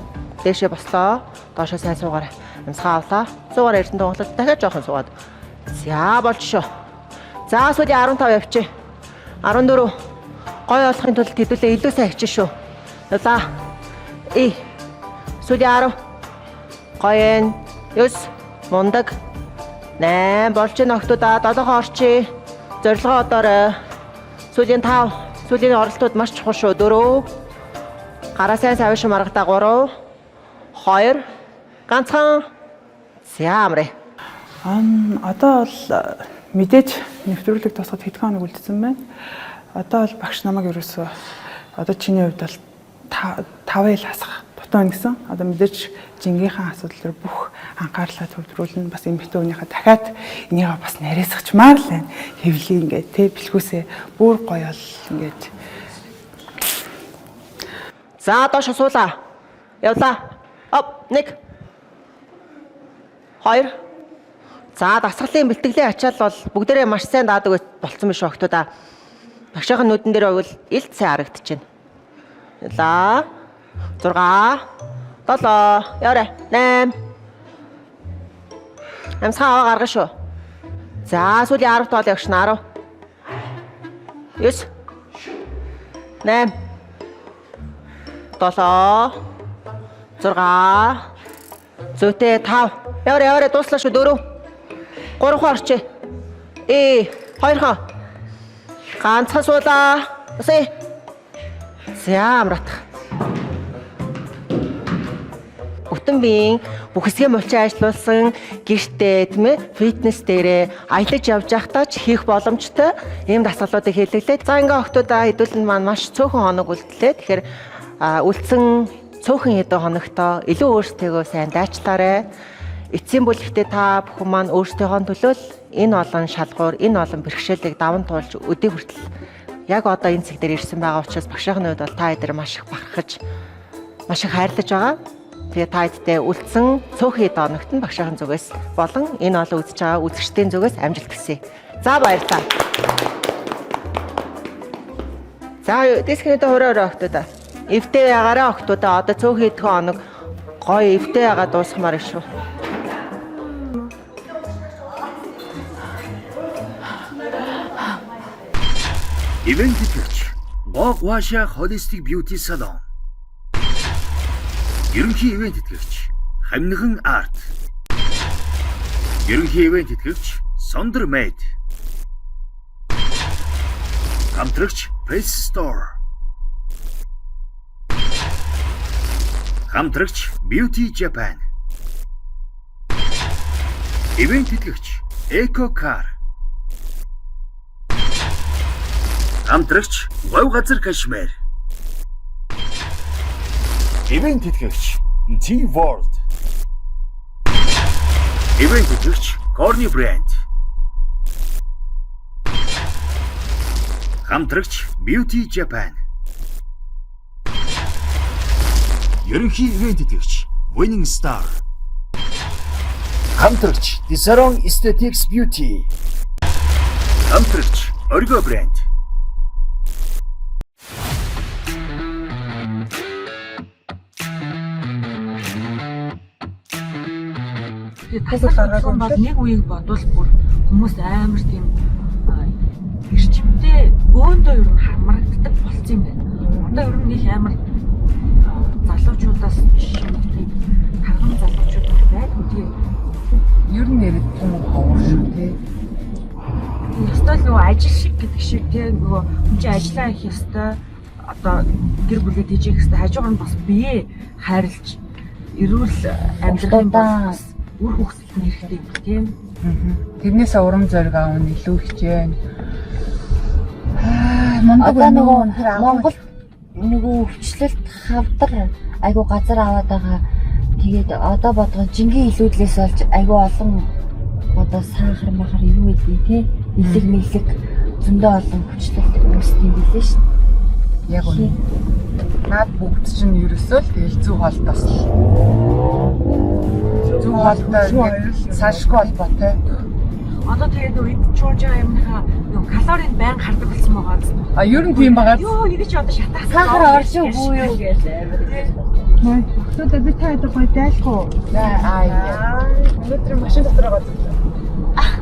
дээшээ бослоо. Доошо сайн суугаарай. Амсгаа авлаа. Суугаар эрдэнэ тунгалаад дахиад жоохон суугаад. За болж шүү. За сүүлийн 15 явчих. 14. Гой олохын тулд хэдүүлээ илүү сайн хичээ шүү. За. Сүүлийн 10. Гоён 9 мундаг 8 болж ийн охтуудаа 7-оо орчий. Зорилгоо одоорой. Сүүлийн 5. Сүүлийн оролтууд маш чухал шүү. 4. Гараа сайн савиш маргатаа 3. 2. Ганцхан. Сямрэ. Одоо бол мэдээж нэвтрүүлэг тусгад хэдхэн хоног үлдсэн байна. Одоо бол багш намайг ерөөсөө одоо чиний хувьд бол 5 ил хасах дутуу гэсэн. Одоо мэдээж жингийнхаа асуудал төр бүх анхаарлаа төвлөрүүлнэ. Бас эмэгтэй хүнийхээ дахиад энийгээ бас нарийсгачмаар л байна. Хэвлээ ингээд тэ бэлхүүсээ бүр гоё бол ингээд. За доош суулаа. Явлаа. Оп 1. 2. За дасгалын бэлтгэлийн ачаал бол бүгдээрээ маш сайн даадаг болсон биш охтуудаа. Багшийн нүдэн дээр бол илт сайн харагдчихэв. За 6. 7. Яваарай. 8. Амсгаа аваа гаргана шүү. За сүүлийн 10 тоол явшна 10. 9. 8. 7. 6. Зүйтэй 5. Яваарай дууслаа шүү 4. 3 хоо орчээ. 2 хоо. Ганцхан суулаа. Усаа. Сямрат. Бүтэн биеийн бүх хэсгээ мулчин ажиллуулсан гэртээ тийм ээ фитнес дээрээ аялаж явж байхдаа ч хийх боломжтой ийм дасгалуудыг хийлгэлээ. За ингээ охтуудаа хэдүүлэн маань маш цөөхөн хоног үлдлээ. Тэгэхээр үлдсэн цөөхөн хэдэн хоногтоо илүү өөрсдийгөө сайн дайчлаарай. Эцсийн бүлэгтээ та бүхэн маань өөрсдийнхөө төлөө энэ олон шалгуур, энэ олон бэрхшээлийг даван туулж өдөө хүртэл яг одоо энэ цэг дээр ирсэн байгаа учраас багшийн хувьд бол та эдгээр маш их бахархаж, маш их хайрлаж байгаа. Тэгээ та эдтэй үлдсэн цөөхөн хэдэн хоногт нь багшийн зүгээс болон энэ олон үзэж байгаа үзэгчдийн зүгээс амжилт хүсье. За баярлалаа. За дискнэдэ хөрөөрөө охтуудаа. Эвтэй ягаараа охтуудаа одоо цөөхөн хэдэн хоног гоё эвтэй ягаа дуусгамаар шүү. Ивент итгэгч Гогваша Holistic Beauty Salon. Ерөнхий ивент итгэгч Хамнихан Арт. Ерөнхий ивент итгэгч Сондөр Made. Хамтрагч Press Store. Хамтрагч Beauty Japan. Ивент итгэгч Eco Car. Хамтрагч Говь газар Кашмир. Ивент итгэгч T-World. Ивент итгэгч Corny Brand. Хамтрагч Beauty Japan. Ерөнхий ивент итгэгч Winning Star. Хамтрагч Desaron Aesthetics Beauty. Хамтрагч Orgo Brand. Тасалсан бол нэг үеийг бодвол бүр хүмүүс амар тийм эрчимтэй өөндөө ер нь хамрагддаг болсон юм байна. Одоо ер нь их амар залуучуудаас тийм харгамж одоо л нөгөө ажил шиг гэдэг шиг тийм нөгөө хүн чинь ажиллаа хийх ёстой. Одоо гэр бүлээ тэжээх ёстой. Хажуугаар нь бас бие хайрлж эрүүл амьдрахын бас үр хөвгөлт нь хэрэгтэй юм тийм. Тэрнээс урам зориг аавн илүү хичээн. Одоо Монгол нөгөө өвчлөлт хавдар айгу газар аваад байгаа. Тэгээд одоо бодгоо жингийн илүүдлээс болж айгу олон одоо сахар махар юу гэдэг тий илэг мэлэг зөндөө олон өвчлөлт үүсдэг юм билээ шүү. Яг үнэ. Наад бүгд чинь ерөөсөө л тэгэл зөв холдоос. Зөв холдоо сашгүй холбоотой. Одоо тэгээд нөгөө идчихж байгаа юмнахаа нөгөө калорийн байн хардаг болсон байгаа зү. А ер нь тийм байгаа. Йоо, ингэ чи одоо шатаа. Сахар орж юу юу гэж амар. Охтууд би таад гоё дайлахгүй. Өнөөдөр машин дотор байгаа зү.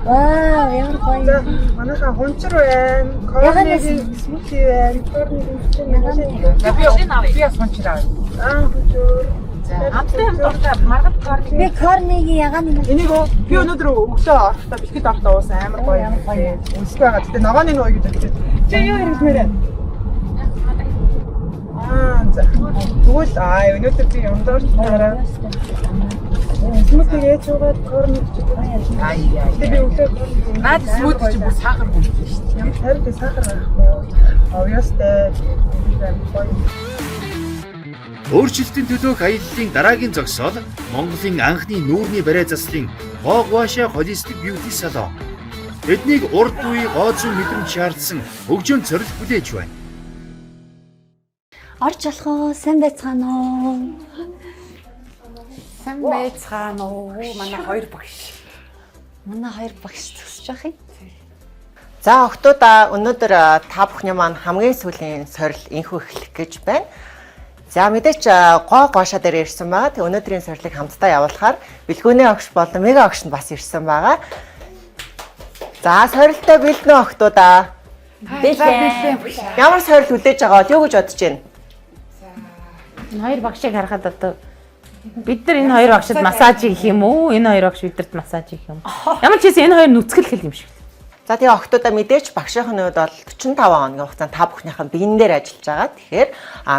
Ваа, ямар гоё. Манайхаа хунчир байна. Корнегийн смути байна. Корнегийн смути. Би хунчир авъя. Хунчир. Амттай дуртай маргад корнегийн. Би корнегийн ягаан юм. Энийг би өнөөдөр өглөө орохдоо бискет авахтаа уусан амар гоё. Үсэх байгаа. Гэтэ ногооны нөө гэж бодчих. Чи юу хэрэглэмээр байна? За. Тэгвэл өнөөдөр би өндөрч тараа. Смути яаж угаад корнег чи. Би өглөө наад смути чи бүр сахар хүлээж шүү дээ. ямар тарих сахар байхгүй. Obviously. Өөрчлөлтийн төлөөх аяллаа дараагийн зогсоол Монголын анхны нүүрний барай заслын Гоогуашаа холистик бьюти салон. Тэднийг урд үе гооцон мэдрэмж шаардсан хөгжөөн цорилт хүлээж байна. Орж болох уу? Сайн байцгаана уу? Сайн байцгаана уу? Манай хоёр багш. Манай хоёр багш төгсөж байх юм. За охтуудаа өнөөдөр та бүхний маань хамгийн сүүлийн сорил инхүү эхлэх гэж байна. За мэдээч Гоогуашаа дээр ирсэн байгаа. Тэг өнөөдрийн сорилыг хамтдаа явуулахаар бэлгүүний огш болон мега огш нь бас ирсэн байгаа. За сорилтоо бэлдэнэ охтуудаа. Бэлдээ. Ямар сорил үлээж байгаа бол юу гэж бодож байна? Хоёр багшийг харахад одоо бид нар энэ хоёр багшид массаж хийх юм уу? Энэ хоёр багш бидэрт массаж хийх юм. Ямар ч хэсэг энэ хоёр нүцгэл хэл юм шиг. За тэгээ охтуудаа мэдээч багшийн хувьд бол 45 хоногийн хугацаанд та бүхнийхэн биен дээр ажиллаж байгаа. Тэгэхээр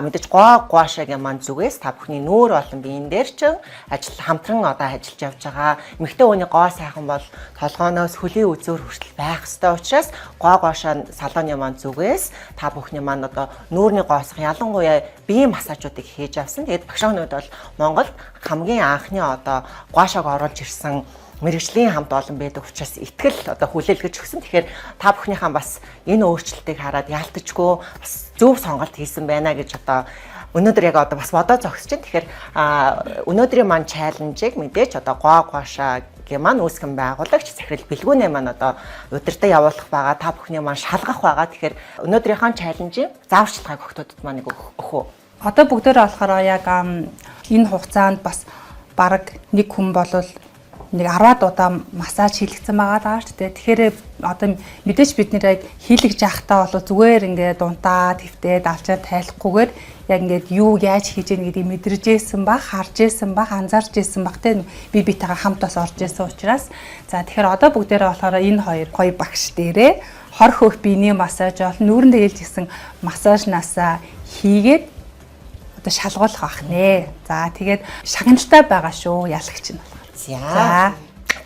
мэдээч Гоогуашаагийн маань зүгээс та бүхний нүүр болон биен дээр ч ажил хамтран одоо ажиллаж явж байгаа. Эмэгтэй хүний гоо сайхан бол толгооноос хөлийн үзүүр хүртэл байх ёстой учраас Гоогуашаа салооны маань зүгээс та бүхний маань одоо нүүрний гоосох ялангуяа биеийн массажуудыг хийж авсан. Тэгээд багшийн хувьд бол Монголд хамгийн анхны одоо гуашааг оруулж ирсэн мэргэжлийн хамт олон байдаг учраас итгэл одоо хүлээлгэж өгсөн. Тэгэхээр та бүхнийхэн бас энэ өөрчлөлтийг хараад яалтчгүй бас зөв сонголт хийсэн байна гэж одоо өнөөдөр яг одоо бас бодоо зогсож байна. Тэгэхээр өнөөдрийн маань чаленжийг мэдээж одоо Гоогуашаагийн маань үүсгэн байгуулагч захирал бэлгүүнээ маань одоо удирдах явуулах байгаа. Та бүхний маань шалгах байгаа. Тэгэхээр өнөөдрийнхөө чаленжийн зааварчилгааг охтуудад маань өгөх үү? Одоо бүгдээрээ болохоор яг энэ хугацаанд бас бараг нэг хүн болвол нэг 10-аад удаа массаж хийлгсэн байгаа даа ч тэгэхээр одоо мэдээж бид нэр хийлгэж явахдаа бол зүгээр ингээд дунтаа твтээд алчаа тайлахгүйгээр яг ингээд юу яаж хийж яах гэдгийг мэдэржсэн баг, харж исэн баг, анзаарч исэн баг те би битээгээ хамт бас орж исэн учраас за тэгэхээр одоо бүгдээрээ болохоор энэ хоёр гоё багш дээрээ хор хөөх биений массаж бол нүүрэн дэглэж гисэн массажнаасаа хийгээд одоо шалгуулах бах нэ. За тэгээд шагналтай байгаа шүү ялагч нь. За.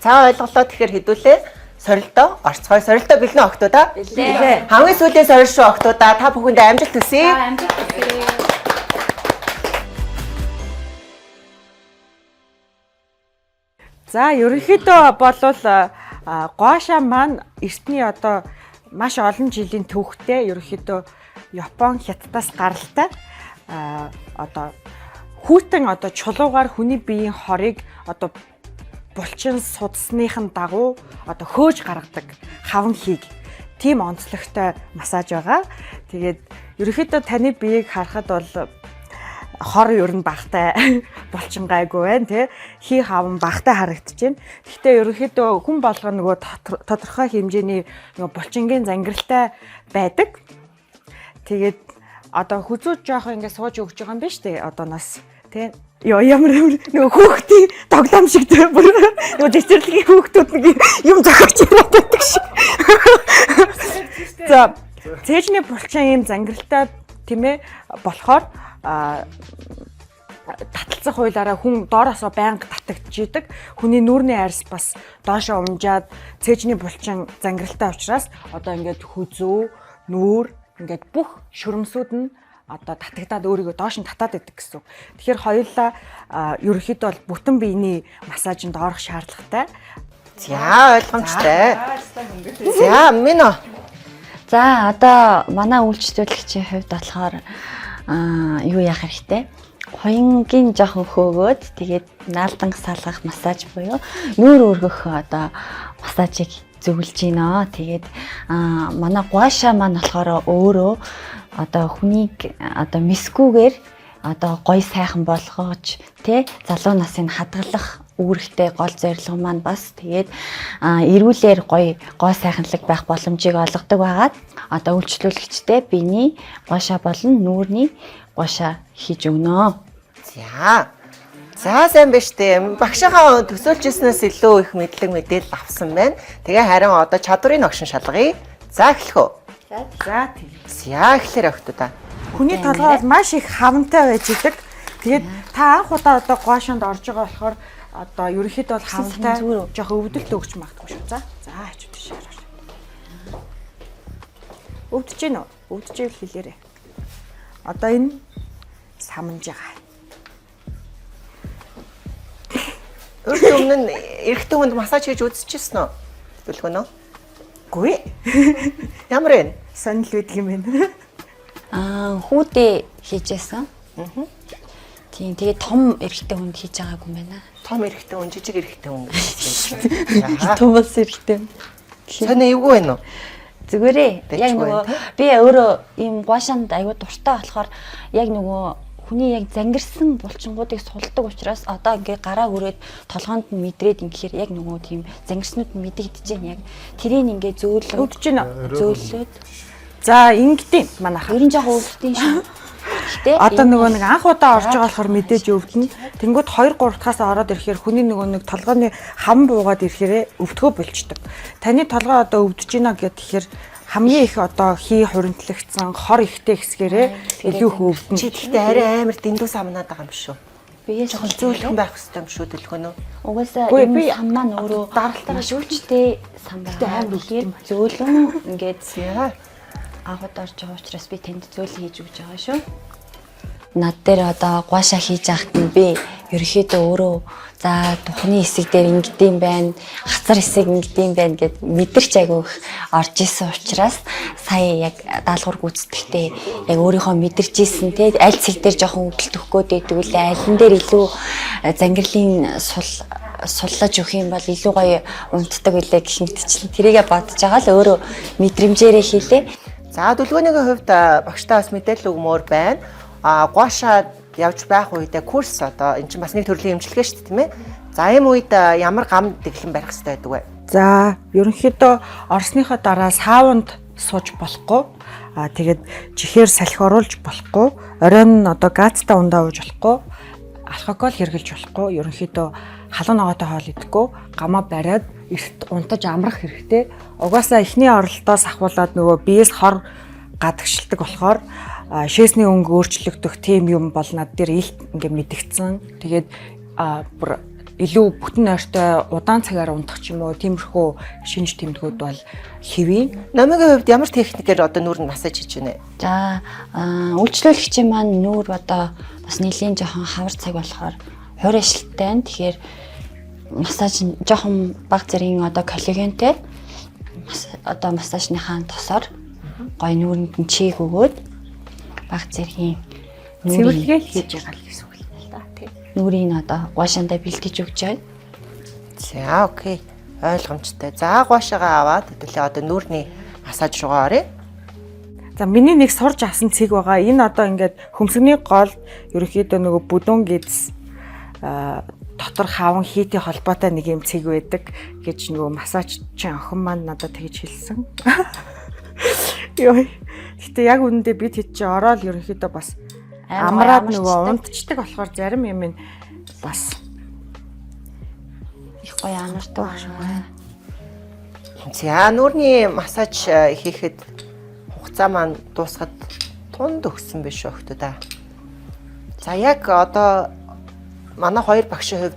За ойлголоо тэгэхээр хэдүүлээ сорилтоо орцгой. Сорилтоо бэлнэ охтуудаа. Бэлээ. Хамгийн сүүлийн сорил шүү охтуудаа. Та бүхэндээ амжилт хүсье. Амжилт хүсье. За ерөнхийдөө болвол Гоошаа маань эртний одоо маш олон жилийн түүхтэй ерөнхийдөө Япон хятадаас гаралтай одоо хүйтэн одоо чулуугаар хүний биеийн хорыг одоо булчин судасныхын дагуу одоо хөөж гаргадаг хавн хийг тийм онцлогтой массаж байгаа. Тэгээд ерөнхийдөө таны биеийг харахад бол хор ер нь багтай булчин гайгүй байна тий. Хий хавн багтай харагдаж байна. Гэхдээ ерөнхийдөө хүн болгоо нөгөө тодорхой хэмжээний нөгөө булчингийн зангиралтай байдаг. Тэгээд одоо хүзүүж жоох ингээд сууж өгч байгаа юм биш үү? Одоо нас тий. Яа ямар нөгөө хүүхдийн тоглоом шиг тэр бүр нөгөө цэцэрлэгийн хүүхдүүд нэг юм зохиож яриад байдаг шиг. цээжний булчин ийм зангиралтай тийм ээ болохоор таталцах хуулаараа хүн доороосоо байнга татагдчихийдэг. Хүний нүүрний арьс бас доошоо умжаад цээжний булчин зангиралтай учраас одоо ингээд хүзүү, нүүр ингээд бүх шүрмсүүд нь одоо татагдаад өөрийгөө доош нь татаад идэг гэсэн. Тэгэхээр хоёулаа ерөнхийдөө бол бүтэн биений массажинд орох шаардлагатай. За ойлгомжтой. За минь. За одоо манай үйлчлүүлэгчийн хувьд болохоор юу яах хэрэгтэй? Хоёнгийн жоохон хөөгөөд тэгээд наалдан салгах массаж буюу нүүр өргөх одоо массажийг зөвлөж байна. Тэгээд манай гуаша маань болохоор өөрөө одоо хүнийг одоо мискүүгээр одоо гой сайхан болгож тий залуу насыг хадгалах үүрэгтэй гол зорилго маань бас тэгээд эрүүлэр гой сайханлаг байх боломжийг олгодог байгаад одоо үйлчлүүлэгчтэй биений гуаша болон нүүрний гуаша хийж өгнө. За сайн байна штэ. Багшийнхаа төсөөлжсэнээс илүү их мэдлэг мэдээлэл авсан байна. Тэгээ харин одоо чадварыг огшин шалгая. За эхлэх үү? За тийм. За эхлэхээр охтуудаа. Хүний толгой бол маш их хавантай байж идэг. Тэгээд та анх удаа одоо гуашанд орж байгаа болохоор одоо ерөнхийдөө бол хавантай жоохон өвдөлт өгч магадгүй шүү. За хачуу тийш хараа. Өвдөж гин үү? Өвдөж ивэл хэлээрэй. Одоо энэ саманж байгаа. Өөртөө өмнө нь эрэгтэй хүнд массаж хийж үзчихсэн үү? Бүлгөн үү? Гүй. Ямар вэ? Сонирхол үүдг юм байна. Хүүдээ хийжсэн. Тийм тэгээд том эрэгтэй хүнд хийж байгаагүй юм байна. Том эрэгтэй хүн, жижиг эрэгтэй хүн. Томос эрэгтэй. Сони эвгүй байна уу? Зүгээрээ яг нөгөө би өөрөө ийм гуашанд аягүй дуртай болохоор яг нөгөө хүний яг зангирсан булчингуудыг сулдаг учраас одоо ингээ гараа хүрээд толгоонд нь мэдрээд ингэхээр яг нөгөө тийм зангирснууд нь мэдэгдэж байна яг тэрийг ингээ өвдөж байна. зөөлөөд за ингэдэм манайх ер нь жоохон өвддөг шүү. Гэтэ одоо нөгөө нэг анх удаа орж байгаа болохоор мэдээж өвдөн. Тэнгүүд 2-3 дахаас ороод ирэхээр хүний нөгөө нэг толгойн хам буугаад ирэхээр өвдгөө болчдөг. Таны толгой одоо өвдөж байна гэхээр хамгийн их одоо хий хуримтлагдсан хор ихтэй хэсгээрээ илүү их өвдөн. Чи тэгтээ арай амар дэндүү самнаад байгаа юм шүү. Би жоохон зөөлхөн байх хэрэгтэй юм шүү дэлгөнөө. Угаасаа энэ сам маань өөрөө даралтаа шүүчтэй сам байна. Тэгэхээр зөөлөн ингээд агууд орж байгаа учраас би тэнд зөөл хийж өгч байгаа шүү. Над дээр одоо гуаша хийж яхад нь би ерөөхдөө өөрөө за тухны хэсэг дээр ингэдэм байна, хацар хэсэг ингэдэм байна гэд мэдэрч айгүйх орж исэн учраас сая яг даалгавар гүйцэтгэлтэй яг өөрийнхөө мэдэрч исэн те аль цэг дээр жоохон өвдөлт өгөх гээд байдаг үлээ алин дээр илүү зангирлын суллаж өгөх юм бол илүү гоё унтдаг үлээ гэх мэтчлэн тэрийгэ бодож байгаа л өөрөө мэдрэмжээрээ хийлээ. За дүлгөөний хувьд багштай бас мэдээлэл өгмөр байна. Гуаша явж байх үедээ курс одоо эн чинь бас нэг төрлийн эмчилгээ шүү дээ тийм ээ. За ийм үед ямар гам дэглэм барих хэрэгтэй байдаг вэ? За ерөнхийдөө орсныхоо дараа саунд сууж болохгүй. Тэгээд чихээр салхи оруулж болохгүй. Оройн нь одоо газтай ундаа ууж болохгүй. Алкогол хэрглэж болохгүй. Ерөнхийдөө халуун ногоотой хоол идэхгүй. Гамаа бариад эрт унтаж амрах хэрэгтэй. Угаасаа эхний оролдоос ахуулаад нөгөө биеэс хор гадагшилдаг болохоор шээсний өнгө өөрчлөгдөх тийм юм бол над дээр илт ингээ мэдгдсэн. Тэгээд илүү бүтэн ойртой удаан цагаар унтах ч юм уу тиймэрхүү шинж тэмдгүүд бол хэвэн. Намайгийн хувьд ямар техникээр одоо нүүрнд массаж хийж байна вэ? За үйлчлүүлэгчийн маань нүүр одоо бас нэлийн жоохон хавар цаг болохоор хуурай шилттэй байна. Тэгэхээр массаж жоохон бага зэргийн одоо коллагентэй одоо массажныхаа тосоор гой нүүрэнд нь чийг өгөөд бага зэргийн цэвэрлэгээ хийж байгаа л гэсэн үг л да тий. Нүрийн одоо гуашаандаа бэлтэж өгч байна. За окей. Ойлгомжтой. За гуашаага аваад хэдүүлээ одоо нүүрний массаж руугаа оръё. За миний нэг сурж авсан цэг байгаа. Энэ одоо ингээд хөмсгний гол ерөөхдөө нөгөө бүдүүн гидс дотор хаван хийтэй холбоотой нэг юм цэг байдаг гэж нөгөө массажчин охин маань надад тэгж хэлсэн. Йой. Гэтэ яг үнэндээ бид хэд чи ороод ерөнхийдөө бас амраад нөгөө унтчдаг болохоор зарим юм нь бас их гоё амартай байх шүү. За нүүрний массаж хийхэд хугацаа маань дуусгаад тунд өгсөн биш өгтөө да. За яг одоо манай хоёр багшийн хувьд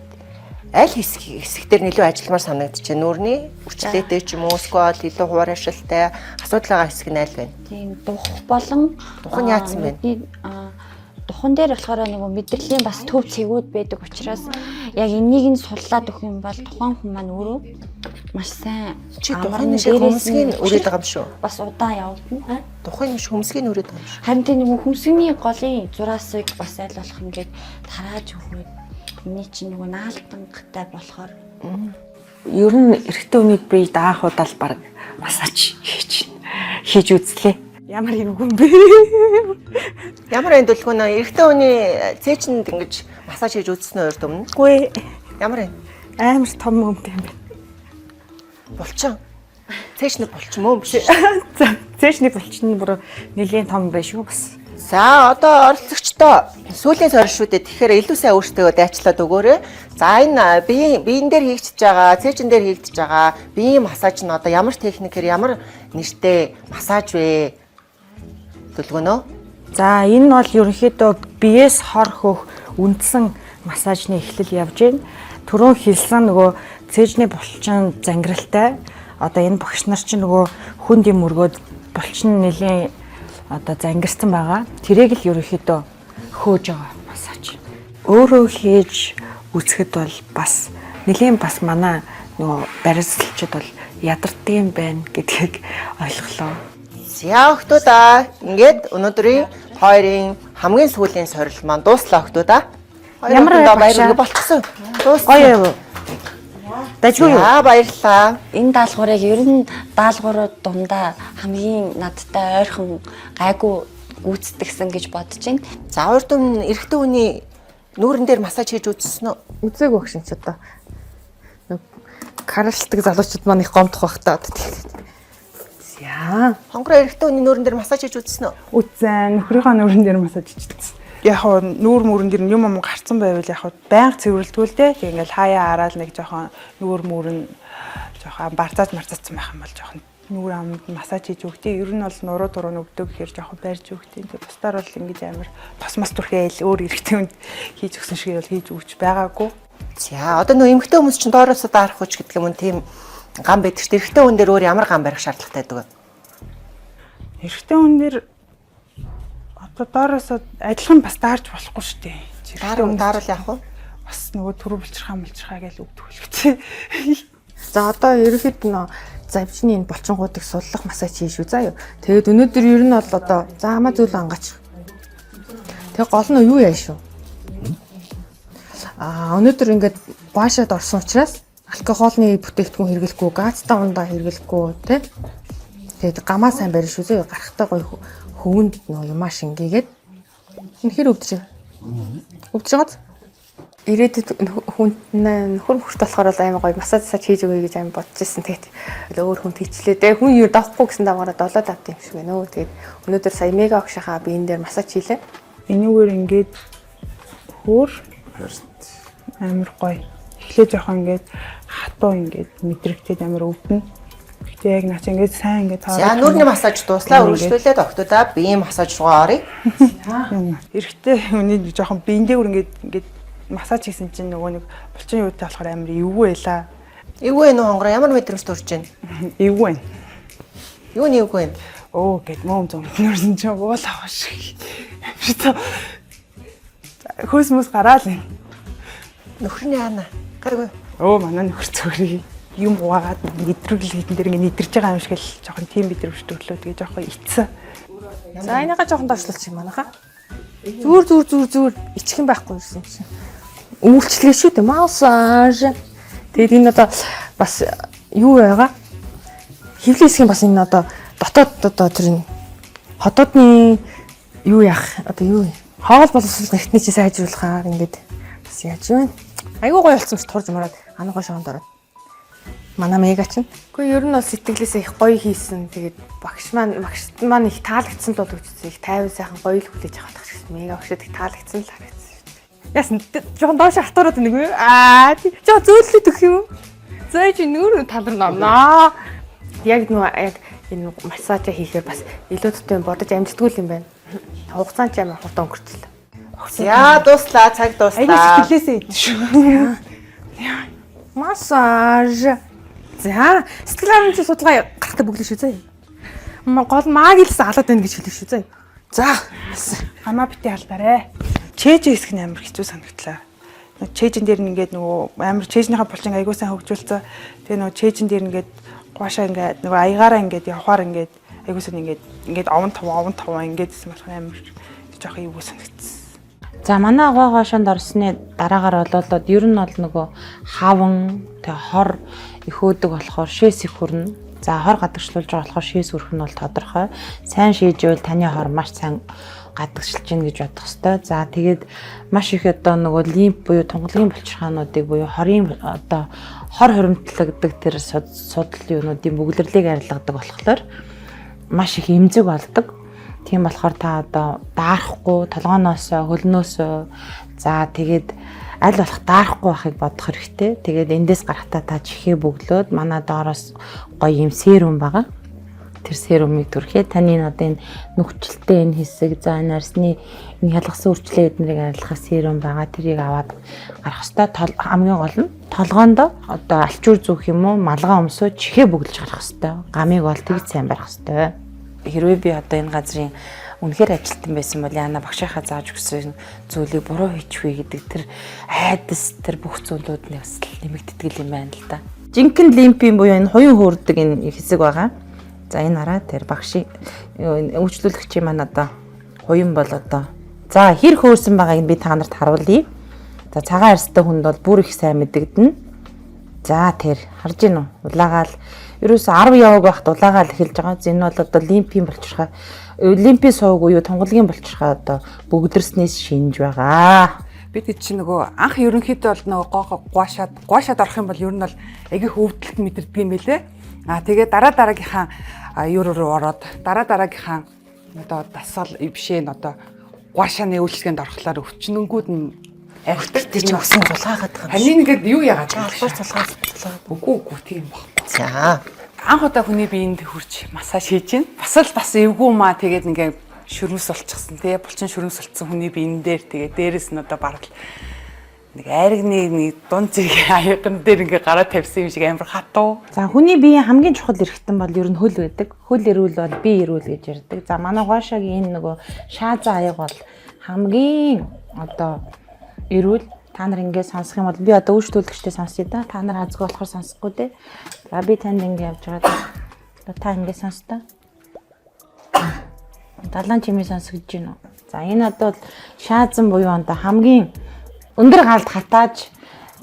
аль хэсгээр нэлээд ажилламаар санагдаж байна. Нүүрний хүчлээтэй ч юм уу эсвэл илүү хуваар ашилтай асуудал байгаа хэсэг нь аль вэ? Тийм дух болон духан яатсан бэ? Духан дээр болохоор нэг мэдрэлийн бас төв цэгүүд байдаг учраас яг энийг нь суллаад өгөх юм бол тухайн хүн маань өөрөө маш сайн чи тухайн шиг хөмсгийн үрээд байгаа юм шүү. Бас удаан явуулна. Тухайн шиг хөмсгийн үрээд байгаа юм шүү. Харин тийм нэг хөмсгний голын зураасыг бас аль болох ингээд тарааж өгөх. Эний чинь нэг наалтангатай болохоор Ер нь эрэгтэй хүний бие даах удаа л баг массаж хийж үзлээ. Ямар хэрэггүй юм бэ? Ямар эндүүлгүй нэ эрэгтэй хүний цээжинд ингэж массаж хийж үзсэн нь урд өмнө. Үгүй. Ямар юм? Амар том өмтэй юм байна. Булчин. Цээжний булчин мөн биш. Цээжний булчин бүр нэлийн том байх шүү бас. За одоо оролцогчдоо сүүлийн сорилшүүдэд тэгэхээр илүү сайн өөртөө дайчлаад өгөөрэй. За энэ биеийн дээр хийгдэж байгаа, цээжин дээр хийгдэж байгаа биеийн массаж нь одоо ямар техникээр ямар нэртэй массаж вэ? Төлгөнөө. За энэ бол ерөнхийдөө биеэс хор хөх үндсэн массажны эхлэл явж байна. Түрүүн хэлсэн нөгөө цээжний булчин зангиралтай. Одоо энэ багш нар чинь нөгөө хүнд юм өргөөд булчин нэлийн одоо зангирсан байгаа. Тэрийг л ерөнхийдөө хөөж байгаа массаж. Өөрөө хийж үзэхэд бол бас нэлийн бас манай нөгөө барилсалчид бол ядардаг юм байна гэдгийг ойлголоо. За охтуудаа ингээд өнөөдрийн хоёрын хамгийн сүүлийн сорил маань дууслаа охтуудаа. Ямар баярлалаа болчихсон. Гоё. Дажгүй юу? Баярлалаа. Энэ даалгаврыг ер нь даалгаврууд дундаа хамгийн надтай ойрхон гайгүй гүйцэтгэсэн гэж бодож байна. За урд өмнө эрэгтэй хүний нүүрэн дээр массаж хийж үзсэн үү? Үзээг багш ч одоо. Каралдаг залуучууд маань их гомдох байх та. Яа. Хонгороо эрэгтэй хүний нүүрэн дээр массаж хийж үзсэн үү? Үзэн нөхрийнхөө нүүрэн дээр массаж хийчихсэн. Яг нүүр мөрөн дээр юм гарцсан байвал яг байнга цэвэрлдгүүл дээ. Тэг ингээл хаяа хараад нэг жоохон нүүр мөрөн жоохон барцааж марцаацсан байх юм бол жоохон нүүр амд массаж хийж өгдөө. Ер нь бол нуруу дуруу нөгдөг гэхээр жоохон барьж өгдөө. Тэг бусдаар бол ингэж амар тосмос түрхэл өөр эрэгтэй хүнд хийж өгсөн шиг бол хийж өгч байгаагүй. За одоо нөө эмэгтэй хүмүүс чинь доороос дарах хүч гэдэг юм тийм гам байдаг шүү дээ. Эрэгтэй хүн дээр өөр ямар гам барих шаардлагатай байдаг вэ? Эрэгтэй хүн дээр доороос адилхан бас даарж болохгүй шүү дээ. Daarуул яах вэ? Бас нөгөө түрүү булчирхаа гэж өгдөг хэлбэтэй. За одоо ерөөхдөө нөө завжны энэ булчингуудыг суллах массаж хийш үү заа юу. Тэгээд өнөөдөр ер нь бол одоо за хамаа зүйл ангаач. Тэгээд гол нь юу яа шүү. Өнөөдөр ингээд баашаад орсон учраас алкогольны бүтээгдэхүүн хэрэглэхгүй, газтай ундаа хэрэглэхгүй тий. Тэгээд гамаа сайн барьж шүү заа юу. Гарахтаа гоё хөвөнд нөө юмаш ингээгээд энэ хэр өвдөж байна. Өвдөж байгааз ирээдүйд хүн нөхөр хүрт болохоор амар гоё массаж хийж өгье гэж амар бодож ирсэн. Тэгээд өөр хүнд хийчлээ дээ. Хүн юу давахгүй гэсэн дагаараа долоод авт юм шиг байна өө. Тэгээд өнөөдөр сая мега огшихаа биен дээр массаж хийлээ. Энүүгээр ингээд хөөр амар гоё. Эхлээ жоохон ингээд хатуу ингээд мэдрэгдээд амар өвдөн. Гэтэ яг наач ингээд сайн ингээд таарах. За нүүрний массаж дуслаа үргэлжлүүлээд октодаа биеийн массаж руугаа оръё. Эрэгтэй хүний жоохон биендээ бүр ингээд массаж хийсэн чинь нөгөө нэг булчин юутай болохоор амар эвгүй байлаа. Эвгүй нөө хонгороо ямар мэдрэмж төрж байна? Эвгүй. Юу нь эвгүй юм? Оо гэд мөн зөмнөрсөн чинь уулаа шиг. Хөөс мөс гараал юм. Нөхрний хаана? Гаргүй. Оо манай нөхөр цогрыг юм угаад нэдрэгл хийдэн дээр ингээд нэдрэж байгаа юм шиг л жоохон тийм мэдрэмж төрлөө тэгээ жоохон ицсэн. За энийгээ жоохон доошлуулчих юм манайхаа. Зүр ичих юм байхгүй юусэн чинь. Үйлчлэгээ шүү дээ массаж. Тэгээд энэ одоо бас юу байгаа? Хевлэн хэсгийн бас энэ одоо дотоод одоо тэр хотоодны юу яах одоо юу хоол боловсрол нэгтний чи сайжруулахаар ингээд бас яаж вэ? Айгуу гоё болсон ч турж мараад ана гоо шонд ороод. Манай мега чинь. Гэхдээ ер нь бол сэтгэлээсээ их гоё хийсэн. Тэгээд багш маань их таалагдсан л үзсэн. Их тайван сайхан гоё л хүлээж авах гэсэн. Мега багшд их таалагдсан л харагдсан. Яасан жоохон доош хатуураад нэг үү? Жоо зөөлөлт өгөх юм. Зөө чи нүүр талар номноо. Яг нөө яг энэ массаж хийхээр бас илүү төвтэй бодож амждаггүй юм байна. Хугацаанд ч амар хурдан өнгөрчлөө. За дуслаа, цаг дуслаа. Айгу сэтгэлээсээ идэх шүү. Массаж. За, сэтгэл хангамжийн судалгаа гарахтаа бүглээ шүү заяа. Гол магийлс халаад байна гэж хэлээ шүү заяа. За, хамаа битээ халдаарэ. Чэйж хэсэг нь амар хэцүү санагдлаа. Чэйжин дээр нь ингээд нөгөө амар чэйжнийхаа булчин айгуу сайн хөгжүүлсэн. Тэгээ нөгөө чэйжин дээр ингээд гуашаа ингээд нөгөө аягаараа ингээд явахаар ингээд айгуу сайн ингээд овон тав ингээд гэсэн болох амар жоох юу санагдсан. За манай агуу гошонд орсны дараагаар болоод ер нь бол нөгөө хаван тэг хор их өдөг болохоор шээс их хүрнэ. За хор гадагшлуулж байгаа болохоор шээс хүрэх нь бол тодорхой. Сайн шийжвэл таны хор маш сайн гадагшилж гин гэж бодох хэвээр. За тэгээд маш их одоо нөгөө лимф буюу тунгалгийн булчирхаануудыг буюу хорийн одоо хор хуримтлагдаг тэр судал юунуудын бөглөрлийг арилгадаг болохоор маш их эмзэг болдог. Тийм болохоор та одоо даарахгүй, толгооноосоо, хөлнөөсөө за тэгээд аль болох даарахгүй байхыг бодох хэрэгтэй. Тэгээд эндээс гарахтаа та чихээ бөглөөд манай доороос гоё юм серум байгаа. Тэр серумыг түрхээ таны одоо энэ нүхчлэлтэй энэ хэсэг за энэ арсны энэ хялгасан үрчлээ эднэрийг арилгах серум байгаа. Тэрийг аваад гарах хэвээр хамгийн гол нь толгоонд одоо алчуур зүүх юм уу, малгай өмсөө чихээ бөглөж гарах хэвээр. Гамыг бол тэгж сайн барих хэвээр. Хэрвээ би одоо энэ газрын үнэхээр ажилтан байсан бол яана багшийнхаа зааж өгсөн зүйлийг буруу хийчихвээ гэдэг тэр айдас тэр бүх зүйлүүд нь бас нэмэгддэг юм байна л да. Жинхэнэ лимфийн буюу энэ хуян хөөрдөг энэ хэсэг байгаа. За энэ араа тэр багшийн үйлчлүүлэгчийн маань одоо хуян бол одоо за хэр хөөрсөн байгааг би та нарт харуулъя. За цагаан арьстай хүнд бол бүр их сайн мэдэгдэнэ. За тэр харж гин үү? Улаагаал ерөөсө 10 яваг байхад улаагаал эхэлж байгаа. Энэ бол одоо лимфийн булчирхай лимфийн сувг уу тунгалгийн булчирхай одоо бөгдөрснээс шинж байгаа. Бид чинь нөгөө анх ерөнхийдөө бол нөгөө гуашаад орох юм бол ер нь бол агих өвдөлт мэдэрдэг юм байлээ. Тэгээд дараагийнхаа юур руу ороод дараагийнхаа одоо дасгал бишээ н одоо гуашааны үйлчлэгэнд орохлоор өвчнөнгүүд нь Өвчтэй ч өгсөн зулгаагаад байгаа юм. Ханийн ингээд юу яагаад албаар зулгаад. Үгүй тийм баггүй. За. Анх удаа хүний биеинд хурж массаж хийж гин. Бас эвгүй маа тэгээд ингээд шүрмэс болчихсон тий. Булчин шүрмэс болцсон хүний биеин дээр тэгээд дээрэс нь одоо бараг нэг айргны нэг дунд зэрэг аяган дээр ингээд гараа тавьсан юм шиг амар хатуу. За хүний биеийн хамгийн чухал эрхтэн бол ер нь хөл байдаг. Хөл эрүүл бол бие эрүүл гэж ярьдаг. За манай гуашагийн энэ нөгөө шааза аяг бол хамгийн одоо эрүүл та нар ингээд сонсох юм бол би одоо үйлчлүүлэгчтэй сонсъё да. Та нар азгүй болохоор сонсохгүй дээ. За би танд ингээд явж байгаа. Та ингээд сонстоо. Далайн чимээ сонсогдож байна уу? За энэ одоо шаазан буюу одоо хамгийн өндөр галд хатааж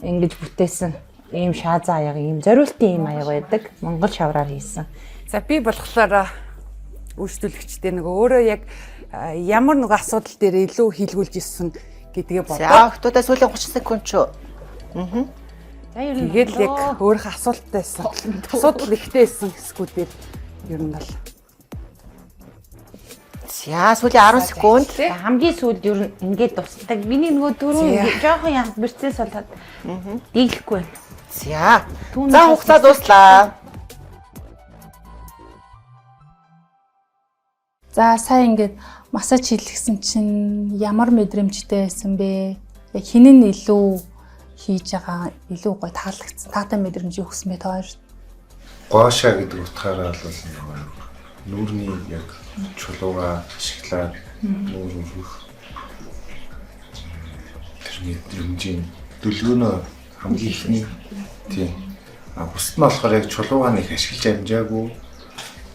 ингэж бүтээсэн ийм шаазан аяг, ийм зориултын ийм аяг байдаг. Монгол шавраар хийсэн. За би болохоор үйлчлүүлэгчтэй нөгөө өөрөө яг ямар нэг асуудал дээр илүү хийлгүүлж ирсэн гэдгээ бодоо. За охтуудаа сүүлийн 30 секунд ч. За ер нь тэгэл яг өөрийнхөө асуултайсан. Асуудал ихтэйсэн хэсгүүдээр ер нь бол. За сүүлийн 10 секунд. Хамгийн сүүлд ер нь ингээд тусдаг. Миний нөгөө дөрөв жоохон янз процесс болоод дийлэхгүй байна. За. За хугацаа дуслаа. За сайн ингээд массаж хийлгсэн чинь ямар мэдрэмжтэй байсан бэ? Яг хинэн илүү хийж байгаа илүү гоё таалагдсан. Таатай мэдрэмж өгсөн бэ та хоёрт? Гуашаа гэдэг утгаараа бол нүүрний яг чулууга ашиглаад нүүр өргөх тэр мэдрэмжийн дүлгөөнөө хамгийн ихний тийм бусд нь болохоор яг чулуугаа нэг ашиглаж амжаагүй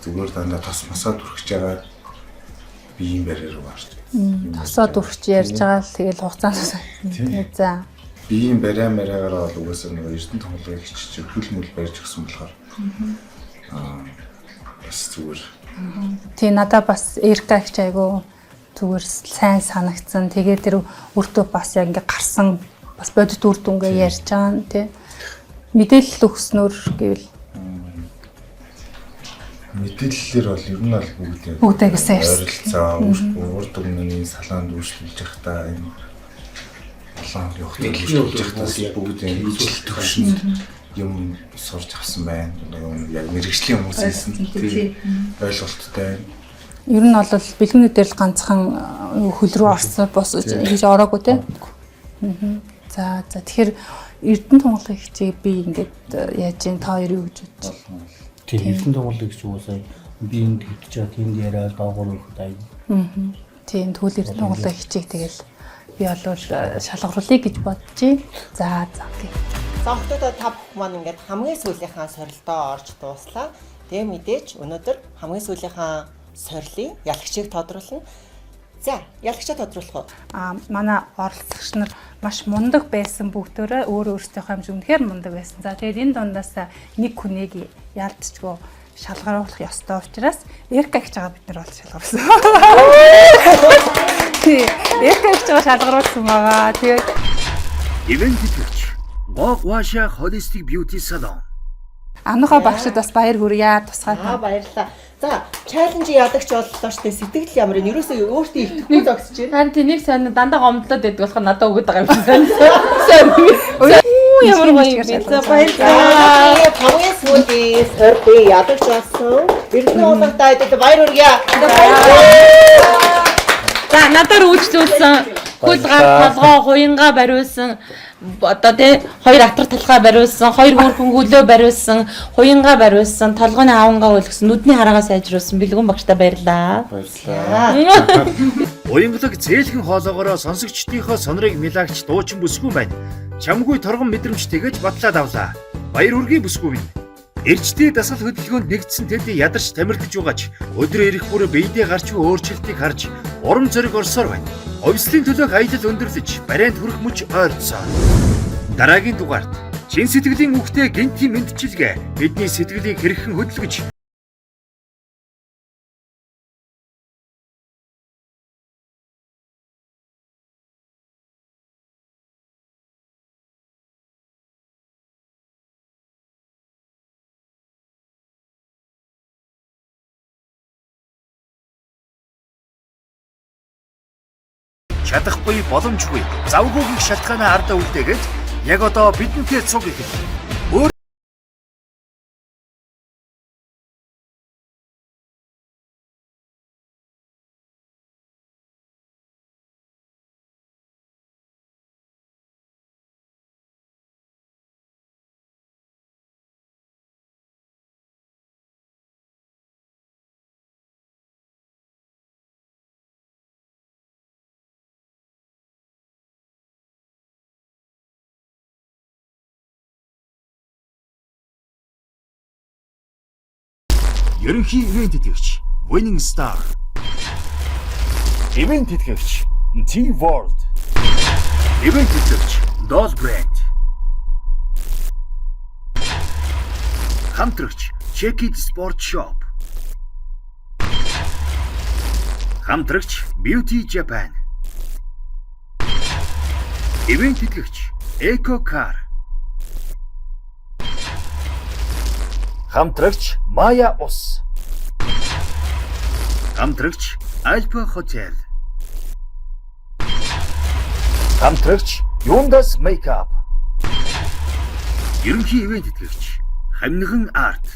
зүгээр дандаа тос масаа дүрхэж байгаа биеийн барьер руу гарч. Тосоо дүрхэж ярьж байгаа л тэгэл хугацаанд за биеийн бариамаараа бол угаасаа нэг эрдэнэ тоглоомыг хичээж хөл мөл барьж өгсөн болохоор бас зүгээр. тий надаа бас эрка их айгу зүгээр сайн санагдсан. Тэгээ тэр өртөө бас яг ингээ гарсан бас бодит үр дүнгээ ярьж байгаа нь тий мэдээлэл өгснөөр гэвэл мэдээллээр бол ер нь бол бүгдээсээ ойролцоо урд өмнөний салаанд үйлчлүүлж явахдаа энэ болон явахтаа үйлчлүүлж явахдаа бүгд энэ үйлчлэлт өгшөнд юм сурч авсан байна. Яг мэрэгжлийн хүмүүсээс нь ойлголттой байна. Ер нь бол бэлгүүнүүдээр л ганцхан хөл рүү орсон бос хийж ороогүй те. За тэгэхээр Эрдэнэ тунгалаг хичээг би ингээд яаж юм та хоёр юу гэж бодож байна? Тэр Эрдэнэ тунгалаг гэж уусаа би энд хэвчэж байгаа тэнд яриад доогуур өгөх дай. Тийм тэгвэл Эрдэнэ тунгалаг хичээг тэгэл би бол шалгаруулъя гэж бодож байна. За окей. За охтуудаа та бүх маань ингээд хамгийн сүүлийнхаа сорилдоо орж дууслаа. Тэгээ мэдээч өнөөдөр хамгийн сүүлийнхаа сорилын ялагчийг тодруулна. За, ялагчаа тодруулах уу? Манай оролцогч нар маш мундаг байсан бүгдөө өөрсдийнхөө хэмжээ үнэхээр мундаг байсан. За тэгээд энэ дундаас нэг хүнийг яалтчгүй шалгаруулах ёстой учраас Эрка гэж байгаа бид нар бол шалгаруулсан. Эрка гэж байгаа шалгаруулсан байгаа. Тэгээд ивент хийгч Гогваша Holistic Beauty Salon. Амныхаа багшид бас баяр хүргье тусгай. Баярлалаа. За, чаленж ялагч боллоо штэ сэтгэл ямар юм. Ерөөсөө өөртөө итгэхгүй зогсож байна. Харин тэнийг сайн дандаа гомдлоод байдаг болохоор надад өгöd байгаа юм шиг байна. Ямар гоё юм. За баярлалаа. Хамгийн сүүлийн сорилын ялагч болсон. Эрдэнэ тунгалагтай баяр хүргье. За надаар үйлчлүүлсэн хөл гар толгоо хуянга бариулсан одоо тий хоёр атар талхаа бариулсан, хоёр хөөрхөн хөлөө бариулсан, хуянга бариулсан, толгойн аавнгаа өлгсөн, нүдний хараагаа сайжруулсан бэлгүүн багштай баярлаа. Баярлалаа. Уянгалаг зээлхэн хоолоогоороо сонсогчдийнхоо сонорыг милагч дуучин бүсгүй байна. Чамгүй торгон мэдрэмж тэгэж батлаад авлаа. Баяр хүргэе бүсгүй минь. Эрчтэй дасгал хөдөлгөөнд нэгдсэн тэд ядарч тамирдж байгаач өдрөө ирэх бүр биедээ гарч буй өөрчлөлтийг харж урам зориг орсоор байна. Овслын төлөөх аялал өндөрлөж барайнд хүрэх мөч ойрцоо. Дараагийн дугаарт чин сэтгэлийн үгтэй гинти мэдчилгээ бидний сэтгэлийг хэрхэн хөдөлгөж чадахгүй боломжгүй завгүй гих шалтгаанаа ардаа үлдээгээд яг одоо бидэнтэй цуг их. Ерөнхий ивент итгэгч Winning Star. Ивент итгэгч T-World. Ивент итгэгч Doll Brand. Хамтрагч Check It Sport Shop. Хамтрагч Beauty Japan. Ивент итгэгч Eco Car. Хамтрагч Maya Ус. Хамтрагч Alpha Hotel. Хамтрагч Yundas Makeup. Ерөнхий ивент итгэгч Хамниган Арт.